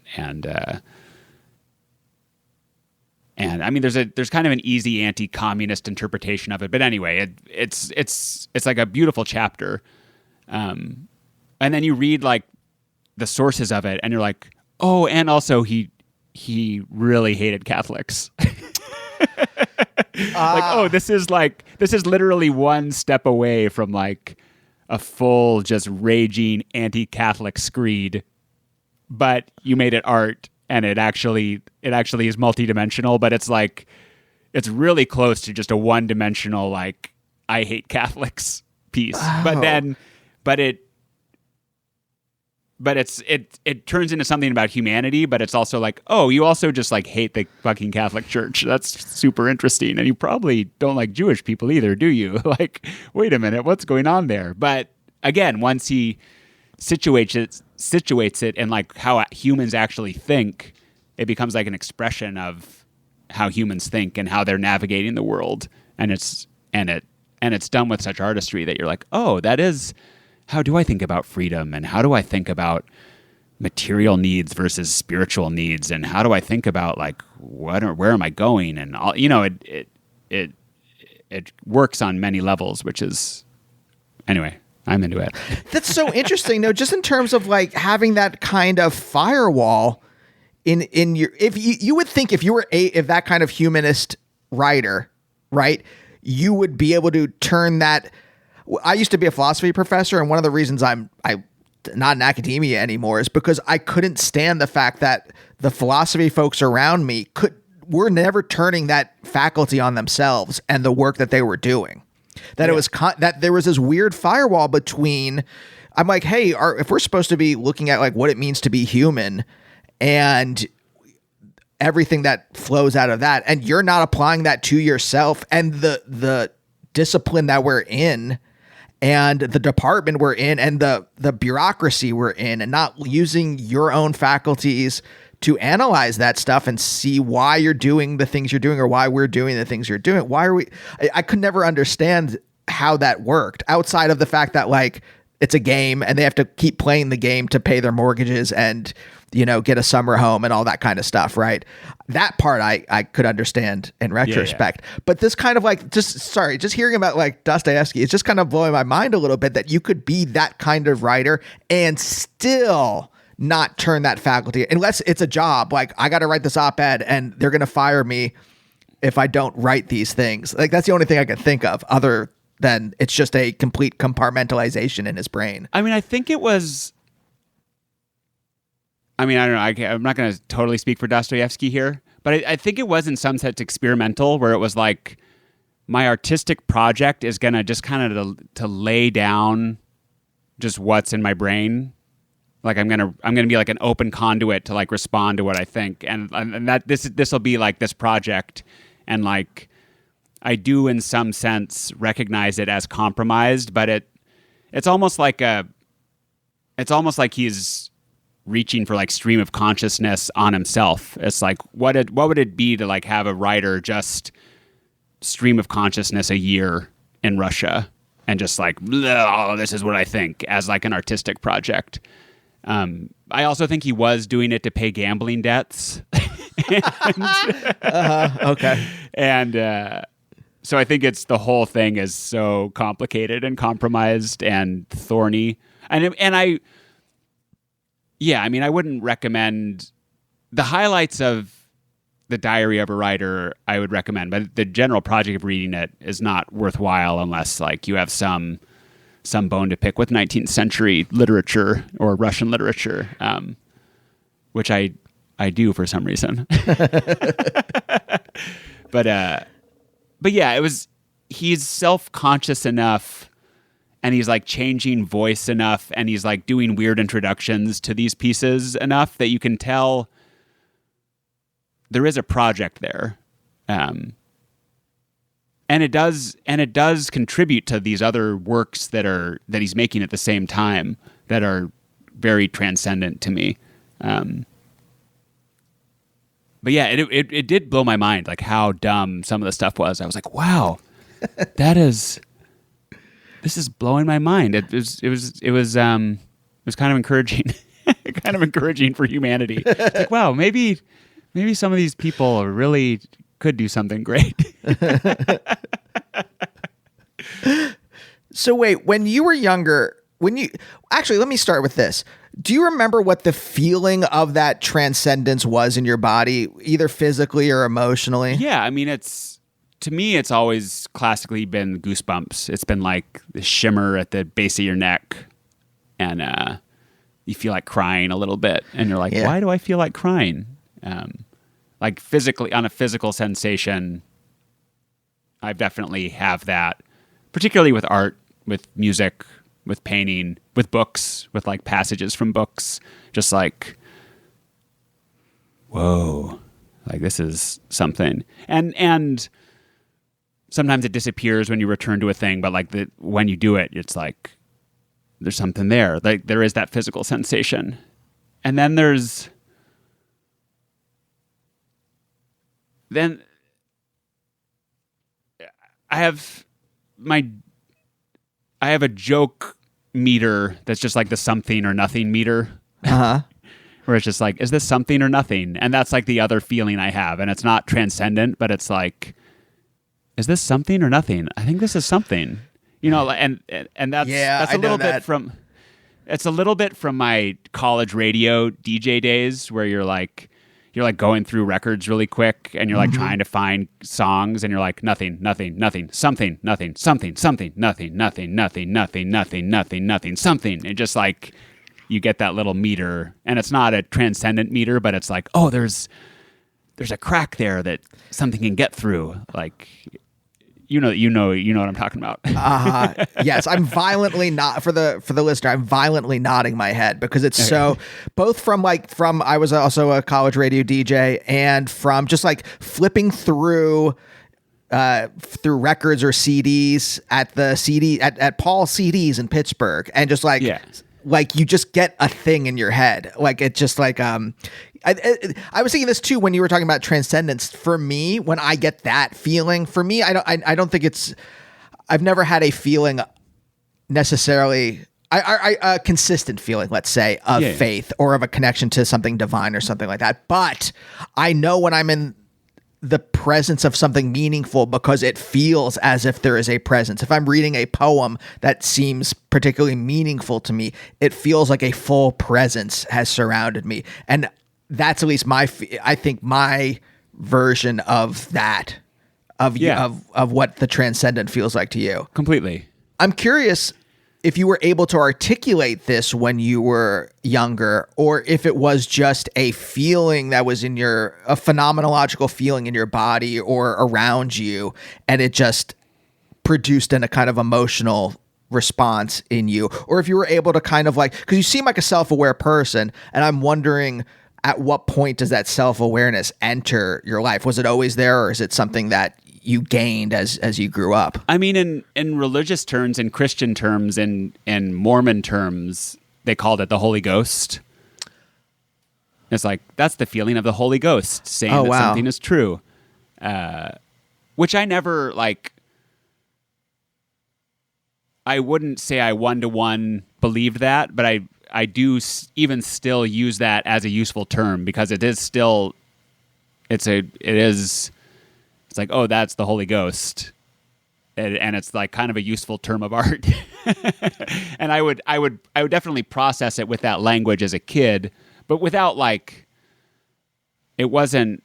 Speaker 2: I mean, there's kind of an easy anti-communist interpretation of it. But anyway, it's like a beautiful chapter. And then you read like the sources of it, and you're like, oh, and also he really hated Catholics. Like, oh, this is literally one step away from like a full, just raging anti-Catholic screed, but you made it art, and it actually is multidimensional, but it's like, it's really close to just a one-dimensional, like, I hate Catholics piece.
Speaker 1: Oh.
Speaker 2: But it turns into something about humanity, but it's also like, oh, you also just like hate the fucking Catholic Church. That's super interesting. And you probably don't like Jewish people either, do you? Like, wait a minute, what's going on there? But again, once he situates it in like how humans actually think, it becomes like an expression of how humans think and how they're navigating the world. And it's done with such artistry that you're like, oh, that is, how do I think about freedom, and how do I think about material needs versus spiritual needs, and how do I think about like where am I going, and all, it works on many levels, which is, anyway, I'm into it.
Speaker 1: That's so interesting. No, just in terms of like having that kind of firewall in your, if you would think if you were if that kind of humanist writer, right, you would be able to turn that. I used to be a philosophy professor, and one of the reasons I'm not in academia anymore is because I couldn't stand the fact that the philosophy folks around me were never turning that faculty on themselves and the work that they were doing. That it was that there was this weird firewall between. I'm like, hey, if we're supposed to be looking at like what it means to be human and everything that flows out of that, and you're not applying that to yourself and the discipline that we're in, and the department we're in, and the bureaucracy we're in, and not using your own faculties to analyze that stuff and see why you're doing the things you're doing, or why we're doing the things you're doing. Why are we? I could never understand how that worked outside of the fact that like it's a game and they have to keep playing the game to pay their mortgages and, get a summer home and all that kind of stuff, right? That part I could understand in retrospect. Yeah. But this kind of like, just hearing about like Dostoevsky, it's just kind of blowing my mind a little bit that you could be that kind of writer and still not turn that faculty, unless it's a job. Like, I got to write this op-ed and they're going to fire me if I don't write these things. Like, that's the only thing I can think of other than it's just a complete compartmentalization in his brain.
Speaker 2: I mean, I think it was... I mean, I don't know. I'm not going to totally speak for Dostoevsky here, but I think it was in some sense experimental, where it was like, my artistic project is going to just kind of to lay down just what's in my brain. Like, I'm gonna be like an open conduit to like respond to what I think, and that this will be like this project, and like I do in some sense recognize it as compromised, but it's almost like he's reaching for like stream of consciousness on himself. It's like, what would it be to like have a writer just stream of consciousness a year in Russia and just like, oh, this is what I think, as like an artistic project. I also think he was doing it to pay gambling debts.
Speaker 1: Okay.
Speaker 2: And so I think the whole thing is so complicated and compromised and thorny. I mean, I wouldn't recommend the highlights of The Diary of a Writer. I would recommend, but the general project of reading it is not worthwhile unless like you have some bone to pick with 19th century literature or Russian literature, which I do for some reason. But yeah, he's self-conscious enough, and he's like changing voice enough, and he's like doing weird introductions to these pieces enough that you can tell there is a project there. And it does contribute to these other works that he's making at the same time that are very transcendent to me. But yeah, it did blow my mind, like how dumb some of the stuff was. I was like, wow, this is blowing my mind. It was kind of encouraging, kind of encouraging for humanity. It's like, wow, maybe some of these people really could do something great.
Speaker 1: So wait, when you were younger, actually, let me start with this. Do you remember what the feeling of that transcendence was in your body, either physically or emotionally?
Speaker 2: Yeah, I mean, it's to me, it's always classically been goosebumps. It's been like the shimmer at the base of your neck, and you feel like crying a little bit, and you're like, why do I feel like crying? Like physically, on a physical sensation, I definitely have that, particularly with art, with music, with painting, with books, with like passages from books, just like, whoa, like this is something. And sometimes it disappears when you return to a thing, but like when you do it, it's like there's something there. Like there is that physical sensation. And then I have a joke meter that's just like the something or nothing meter.
Speaker 1: Uh-huh.
Speaker 2: Where it's just like, is this something or nothing? And that's like the other feeling I have. And it's not transcendent, but it's like, is this something or nothing? I think this is something. And that's a little bit from, it's a little bit from my college radio DJ days where you're like going through records really quick and you're like trying to find songs and you're like nothing, something, something, nothing, nothing, something. And just like you get that little meter, and it's not a transcendent meter, but it's like, oh, there's a crack there that something can get through. Like, you know what I'm talking about.
Speaker 1: Yes, I'm violently not for the listener. I'm violently nodding my head because it's so both from I was also a college radio DJ and from just like flipping through records or CDs at Paul's CDs in Pittsburgh and just like. Yeah. Like you just get a thing in your head. Like it's just like I was thinking this too when you were talking about transcendence. For me, when I get that feeling, I don't think I've never had a feeling necessarily a consistent feeling, let's say, of faith or of a connection to something divine or something like that. But I know when I'm in the presence of something meaningful because it feels as if there is a presence. If I'm reading a poem that seems particularly meaningful to me, it feels like a full presence has surrounded me. And that's at least I think my version of that, of what the transcendent feels like to you.
Speaker 2: Completely.
Speaker 1: I'm curious if you were able to articulate this when you were younger, or if it was just a feeling that was a phenomenological feeling in your body or around you, and it just produced in a kind of emotional response in you, or if you were able to kind of like, because you seem like a self-aware person, and I'm wondering at what point does that self-awareness enter your life? Was it always there, or is it something that you gained as you grew up?
Speaker 2: I mean, in religious terms, in Christian terms, in Mormon terms, they called it the Holy Ghost. It's like, that's the feeling of the Holy Ghost, saying that something is true. Which I never, like, I wouldn't say I one-to-one believed that, but I do even still use that as a useful term because it is still, it's like, oh, that's the Holy Ghost. And it's like kind of a useful term of art. And I would definitely process it with that language as a kid, but without like, it wasn't,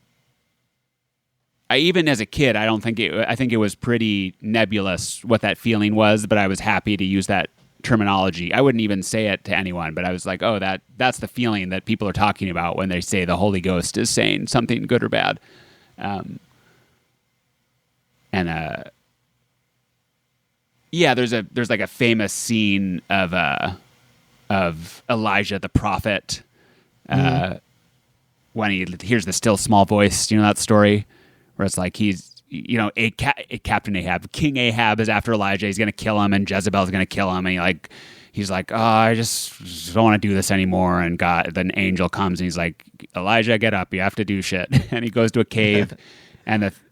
Speaker 2: even as a kid, I think it was pretty nebulous what that feeling was, but I was happy to use that terminology. I wouldn't even say it to anyone, but I was like, oh, that's the feeling that people are talking about when they say the Holy Ghost is saying something good or bad. There's like a famous scene of Elijah the prophet when he hears the still small voice. You know that story where it's like he's, Captain Ahab, King Ahab is after Elijah. He's going to kill him, and Jezebel's going to kill him, and he's like, oh, I just don't want to do this anymore. And then an angel comes and he's like, Elijah, get up, you have to do shit. And he goes to a cave.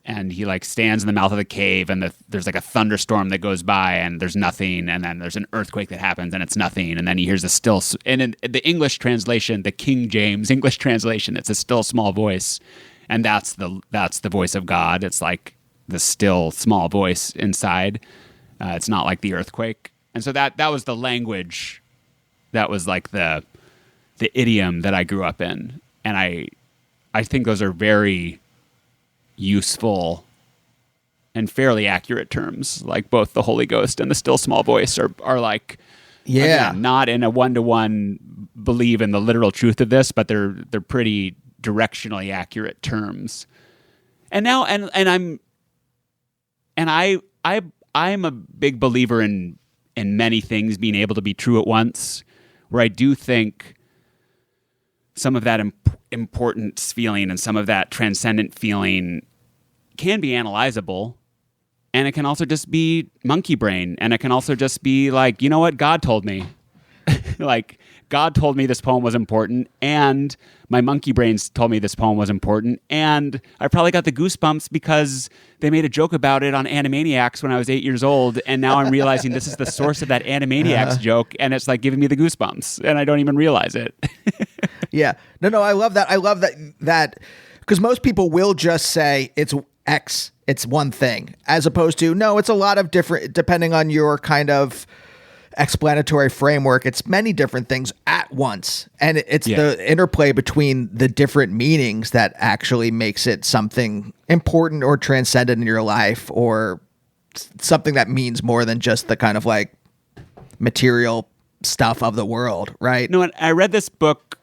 Speaker 2: And he like stands in the mouth of the cave, and there's like a thunderstorm that goes by, and there's nothing, and then there's an earthquake that happens, and it's nothing, and then he hears a still. And in the English translation, the King James English translation, it's a still small voice, and that's the voice of God. It's like the still small voice inside. It's not like the earthquake, and so that was the language, that was like the idiom that I grew up in, and I think those are very useful and fairly accurate terms. Like both the Holy Ghost and the still small voice are like, again, not in a one-to-one believe in the literal truth of this, but they're pretty directionally accurate terms. And now, I'm a big believer in many things being able to be true at once, where I do think some of that importance feeling and some of that transcendent feeling can be analyzable, and it can also just be monkey brain, and it can also just be like, you know what, God told me. Like, God told me this poem was important, and my monkey brains told me this poem was important, and I probably got the goosebumps because they made a joke about it on Animaniacs when I was 8 years old, and now I'm realizing this is the source of that Animaniacs joke, and it's like giving me the goosebumps, and I don't even realize it.
Speaker 1: Yeah. No, I love that. I love that because most people will just say it's X, it's one thing, as opposed to, no, it's a lot of different, depending on your kind of explanatory framework, it's many different things at once. And it's the interplay between the different meanings that actually makes it something important or transcendent in your life, or something that means more than just the kind of like material stuff of the world, right?
Speaker 2: No, and I read this book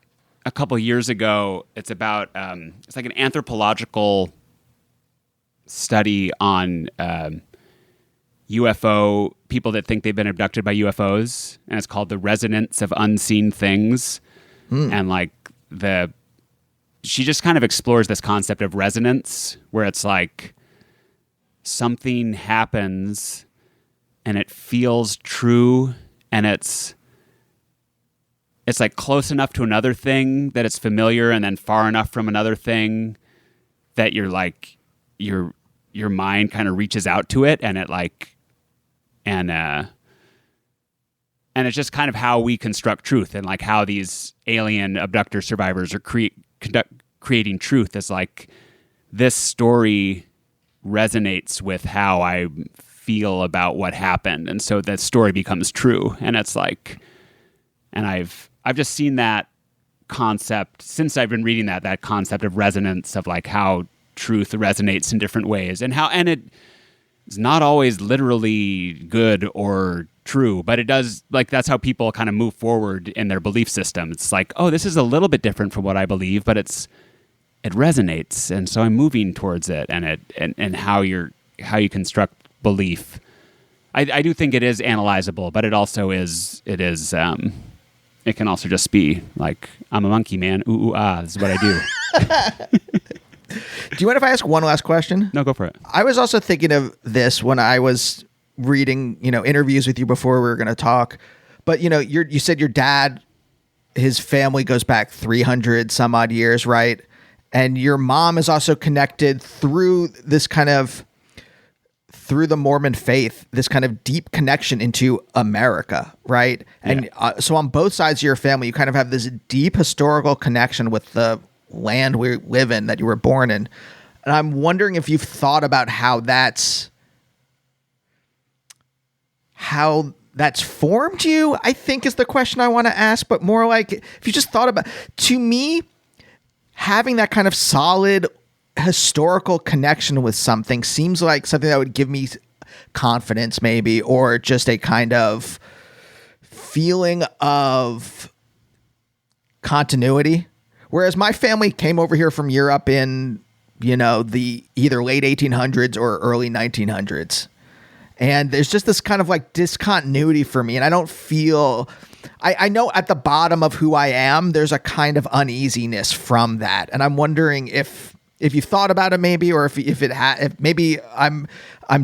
Speaker 2: a couple years ago. It's about, it's like an anthropological study on UFO people that think they've been abducted by UFOs, and it's called The Resonance of Unseen Things. And like she just kind of explores this concept of resonance, where it's like something happens and it feels true, and it's like close enough to another thing that it's familiar, and then far enough from another thing that you're like your mind kind of reaches out to it, and it like and it's just kind of how we construct truth, and like how these alien abductor survivors are creating truth. Is like, this story resonates with how I feel about what happened, and so that story becomes true. And it's like, and I've just seen that concept since I've been reading that concept of resonance, of like how truth resonates in different ways, and it's not always literally good or true, but it does, like, that's how people kind of move forward in their belief system. It's like, oh, this is a little bit different from what I believe, but it resonates, and so I'm moving towards it. And how you construct belief, I do think it is analyzable, but it also is it can also just be like, I'm a monkey, man. Ooh, ooh, ah, this is what I do.
Speaker 1: Do you mind if I ask one last question?
Speaker 2: No, go for it.
Speaker 1: I was also thinking of this when I was reading, interviews with you before we were going to talk. But, you said your dad, his family goes back 300 some odd years, right? And your mom is also connected through the Mormon faith, this kind of deep connection into America, right? And so on both sides of your family, you kind of have this deep historical connection with the land we live in, that you were born in. And I'm wondering if you've thought about how that's formed you, I think, is the question I want to ask. But more like, if you just thought about, to me, having that kind of solid historical connection with something seems like something that would give me confidence, maybe, or just a kind of feeling of continuity. Whereas my family came over here from Europe in, the either late 1800s or early 1900s. And there's just this kind of like discontinuity for me. And I don't feel, I know at the bottom of who I am, there's a kind of uneasiness from that. And I'm wondering if you've thought about it, maybe, or if maybe I'm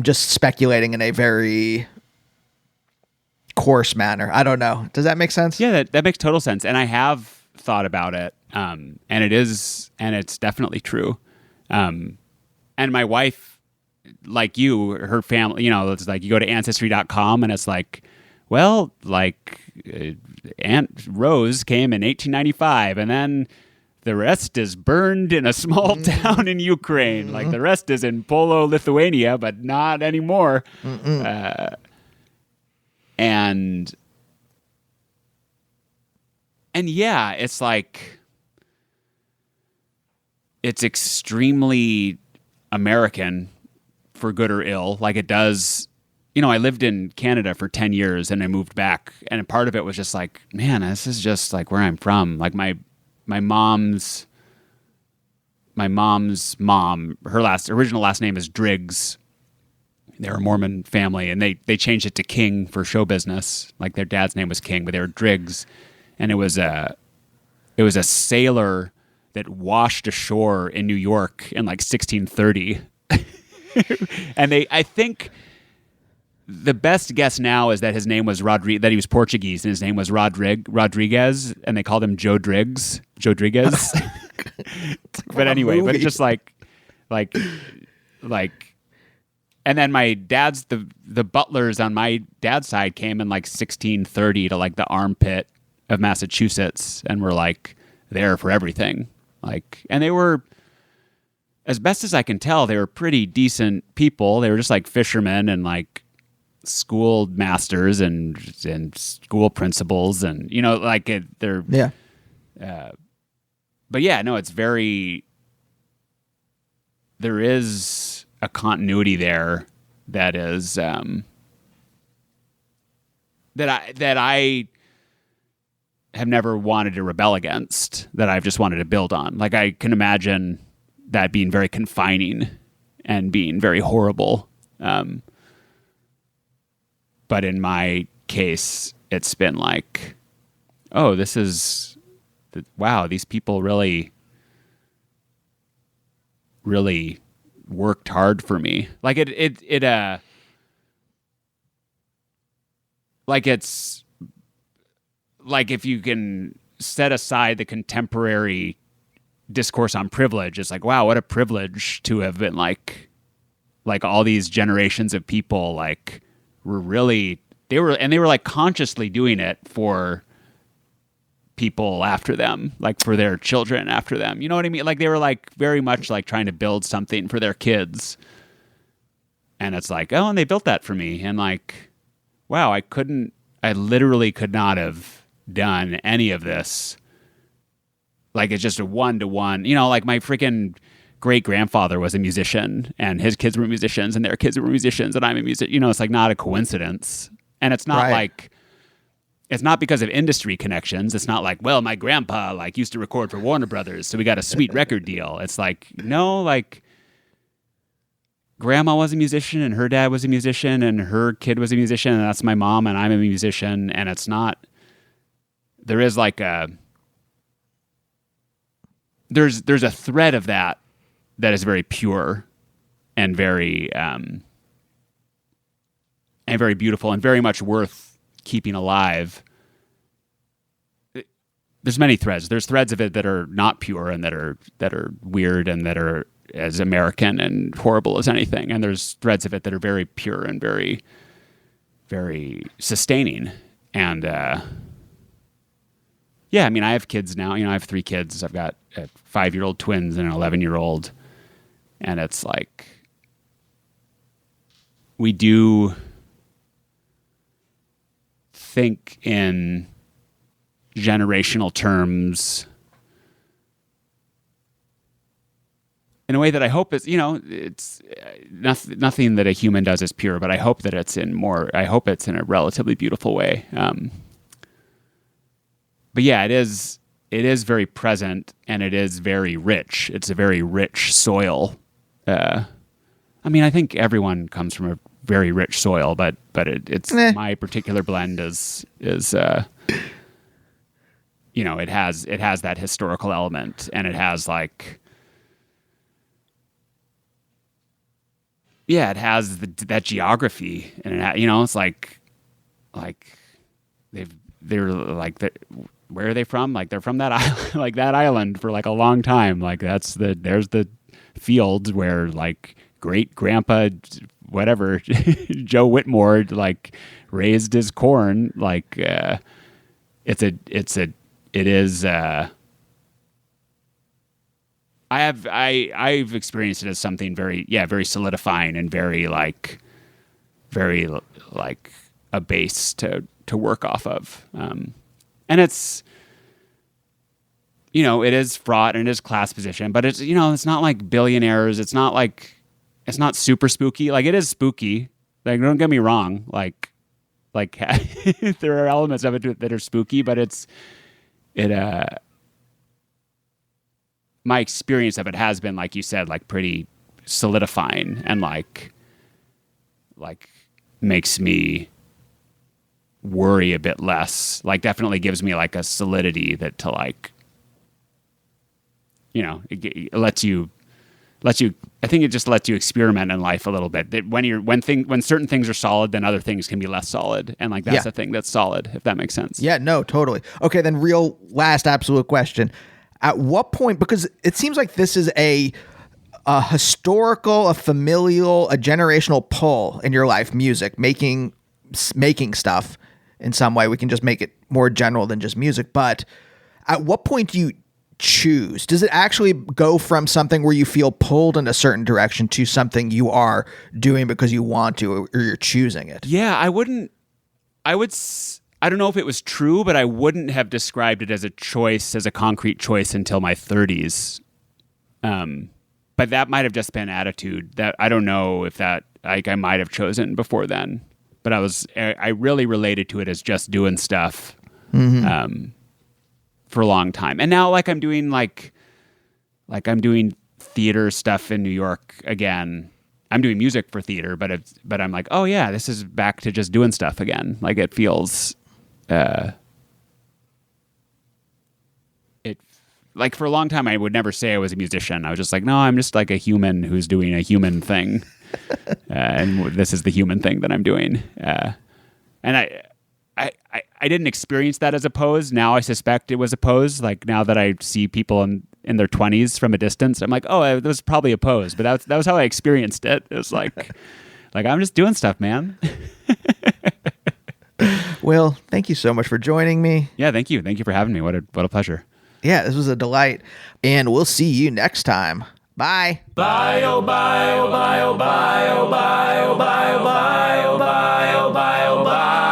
Speaker 1: just speculating in a very coarse manner. I don't know. Does that make sense?
Speaker 2: Yeah, that makes total sense. And I have thought about it. And it's definitely true. And my wife, like you, her family, it's like you go to ancestry.com and it's like, well, like Aunt Rose came in 1895, and then the rest is burned in a small town in Ukraine. Like the rest is in Polo, Lithuania, but not anymore. And yeah, it's like, it's extremely American for good or ill. Like it does, I lived in Canada for 10 years and I moved back. And part of it was just like, man, this is just like where I'm from. Like my mom's mom, her original last name is Driggs. They're a Mormon family, and they changed it to King for show business. Like their dad's name was King, but they were Driggs, and it was a sailor that washed ashore in New York in like 1630, and I think the best guess now is that his name was that he was Portuguese, and his name was Rodriguez, and they called him Joe Driggs, but anyway, but just like. And then my dad's the Butlers on my dad's side came in like 1630 to like the armpit of Massachusetts and were like there for everything. Like, and they were, as best as I can tell, they were pretty decent people. They were just like fishermen and like school masters and school principals and they're
Speaker 1: yeah.
Speaker 2: But yeah, no, it's very. There is a continuity there that is that I have never wanted to rebel against, that I've just wanted to build on. Like I can imagine that being very confining and being very horrible. But in my case, it's been like, oh, wow, these people really worked hard for me. Like like it's like if you can set aside the contemporary discourse on privilege, it's like, wow, what a privilege to have been like all these generations of people like they were like consciously doing it for people after them, like for their children after them. You know what I mean? Like they were like very much like trying to build something for their kids. And it's like, oh, and they built that for me. And like, wow, I literally could not have done any of this. Like it's just a one-to-one, like my freaking great grandfather was a musician and his kids were musicians and their kids were musicians and I'm a musician. It's like not a coincidence. And it's not like, it's not because of industry connections. It's not like, well, my grandpa like used to record for Warner Brothers, so we got a sweet record deal. It's like, no, like grandma was a musician and her dad was a musician and her kid was a musician and that's my mom and I'm a musician. And it's not, there is like there's a thread of that is very pure and very beautiful and very much worth keeping alive. There's many threads. There's threads of it that are not pure and that are weird and that are as American and horrible as anything. And there's threads of it that are very pure and very, very sustaining. And yeah, I mean, I have kids now. I have 3 kids. I've got 5-year-old twins and an 11-year-old. And it's like we do think in generational terms in a way that I hope is, it's nothing that a human does is pure, but I hope that it's in a relatively beautiful way. But yeah, it is very present and it is very rich. It's a very rich soil. I mean, I think everyone comes from a very rich soil, but it's my particular blend is it has that historical element and it has like, yeah, it has that geography and it's like they're like where are they from? Like they're from that island, like that island for like a long time. Like there's the fields where like great grandpa whatever Joe Whitmore like raised his corn. Like it is I've experienced it as something very solidifying and very a base to work off of. And it's, it is fraught and it is class position, but it's, it's not like billionaires. It's not like it's not super spooky. Like, it is spooky. Like, don't get me wrong. Like there are elements of it that are spooky, but my experience of it has been, like you said, like pretty solidifying, and like makes me worry a bit less. Like, definitely gives me like a solidity that to like, you know, it lets you. I think it just lets you experiment in life a little bit. That when certain things are solid, then other things can be less solid, and like that's the thing that's solid, if that makes sense.
Speaker 1: Yeah, no, totally. Okay, then real last absolute question: at what point? Because it seems like this is a historical, a familial, a generational pull in your life. Music, making stuff in some way. We can just make it more general than just music. But at what point do you choose? Does it actually go from something where you feel pulled in a certain direction to something you are doing because you want to, or you're choosing it?
Speaker 2: Yeah, I don't know if it was true, but I wouldn't have described it as a choice, as a concrete choice, until my 30s. But that might have just been attitude. That I don't know if that, like, I might have chosen before then, but I really related to it as just doing stuff. For a long time. And now, like, I'm doing theater stuff in New York again. I'm doing music for theater, but I'm like, oh yeah, this is back to just doing stuff again. Like, it feels like, for a long time I would never say I was a musician. I was just like, no, I'm just like a human who's doing a human thing. And this is the human thing that I'm doing. And I didn't experience that as a pose. Now I suspect it was a pose. Like, now that I see people in their 20s from a distance, I'm like, oh, that was probably a pose. But that was how I experienced it. It was like I'm just doing stuff, man.
Speaker 1: Will, thank you so much for joining me.
Speaker 2: Yeah, thank you. Thank you for having me. What a pleasure.
Speaker 1: Yeah, this was a delight. And we'll see you next time. Bye. Bye, oh, bye, oh, bye, oh, bye, oh, bye, oh, bye, oh, bye, oh, bye, oh, bye, oh, bye.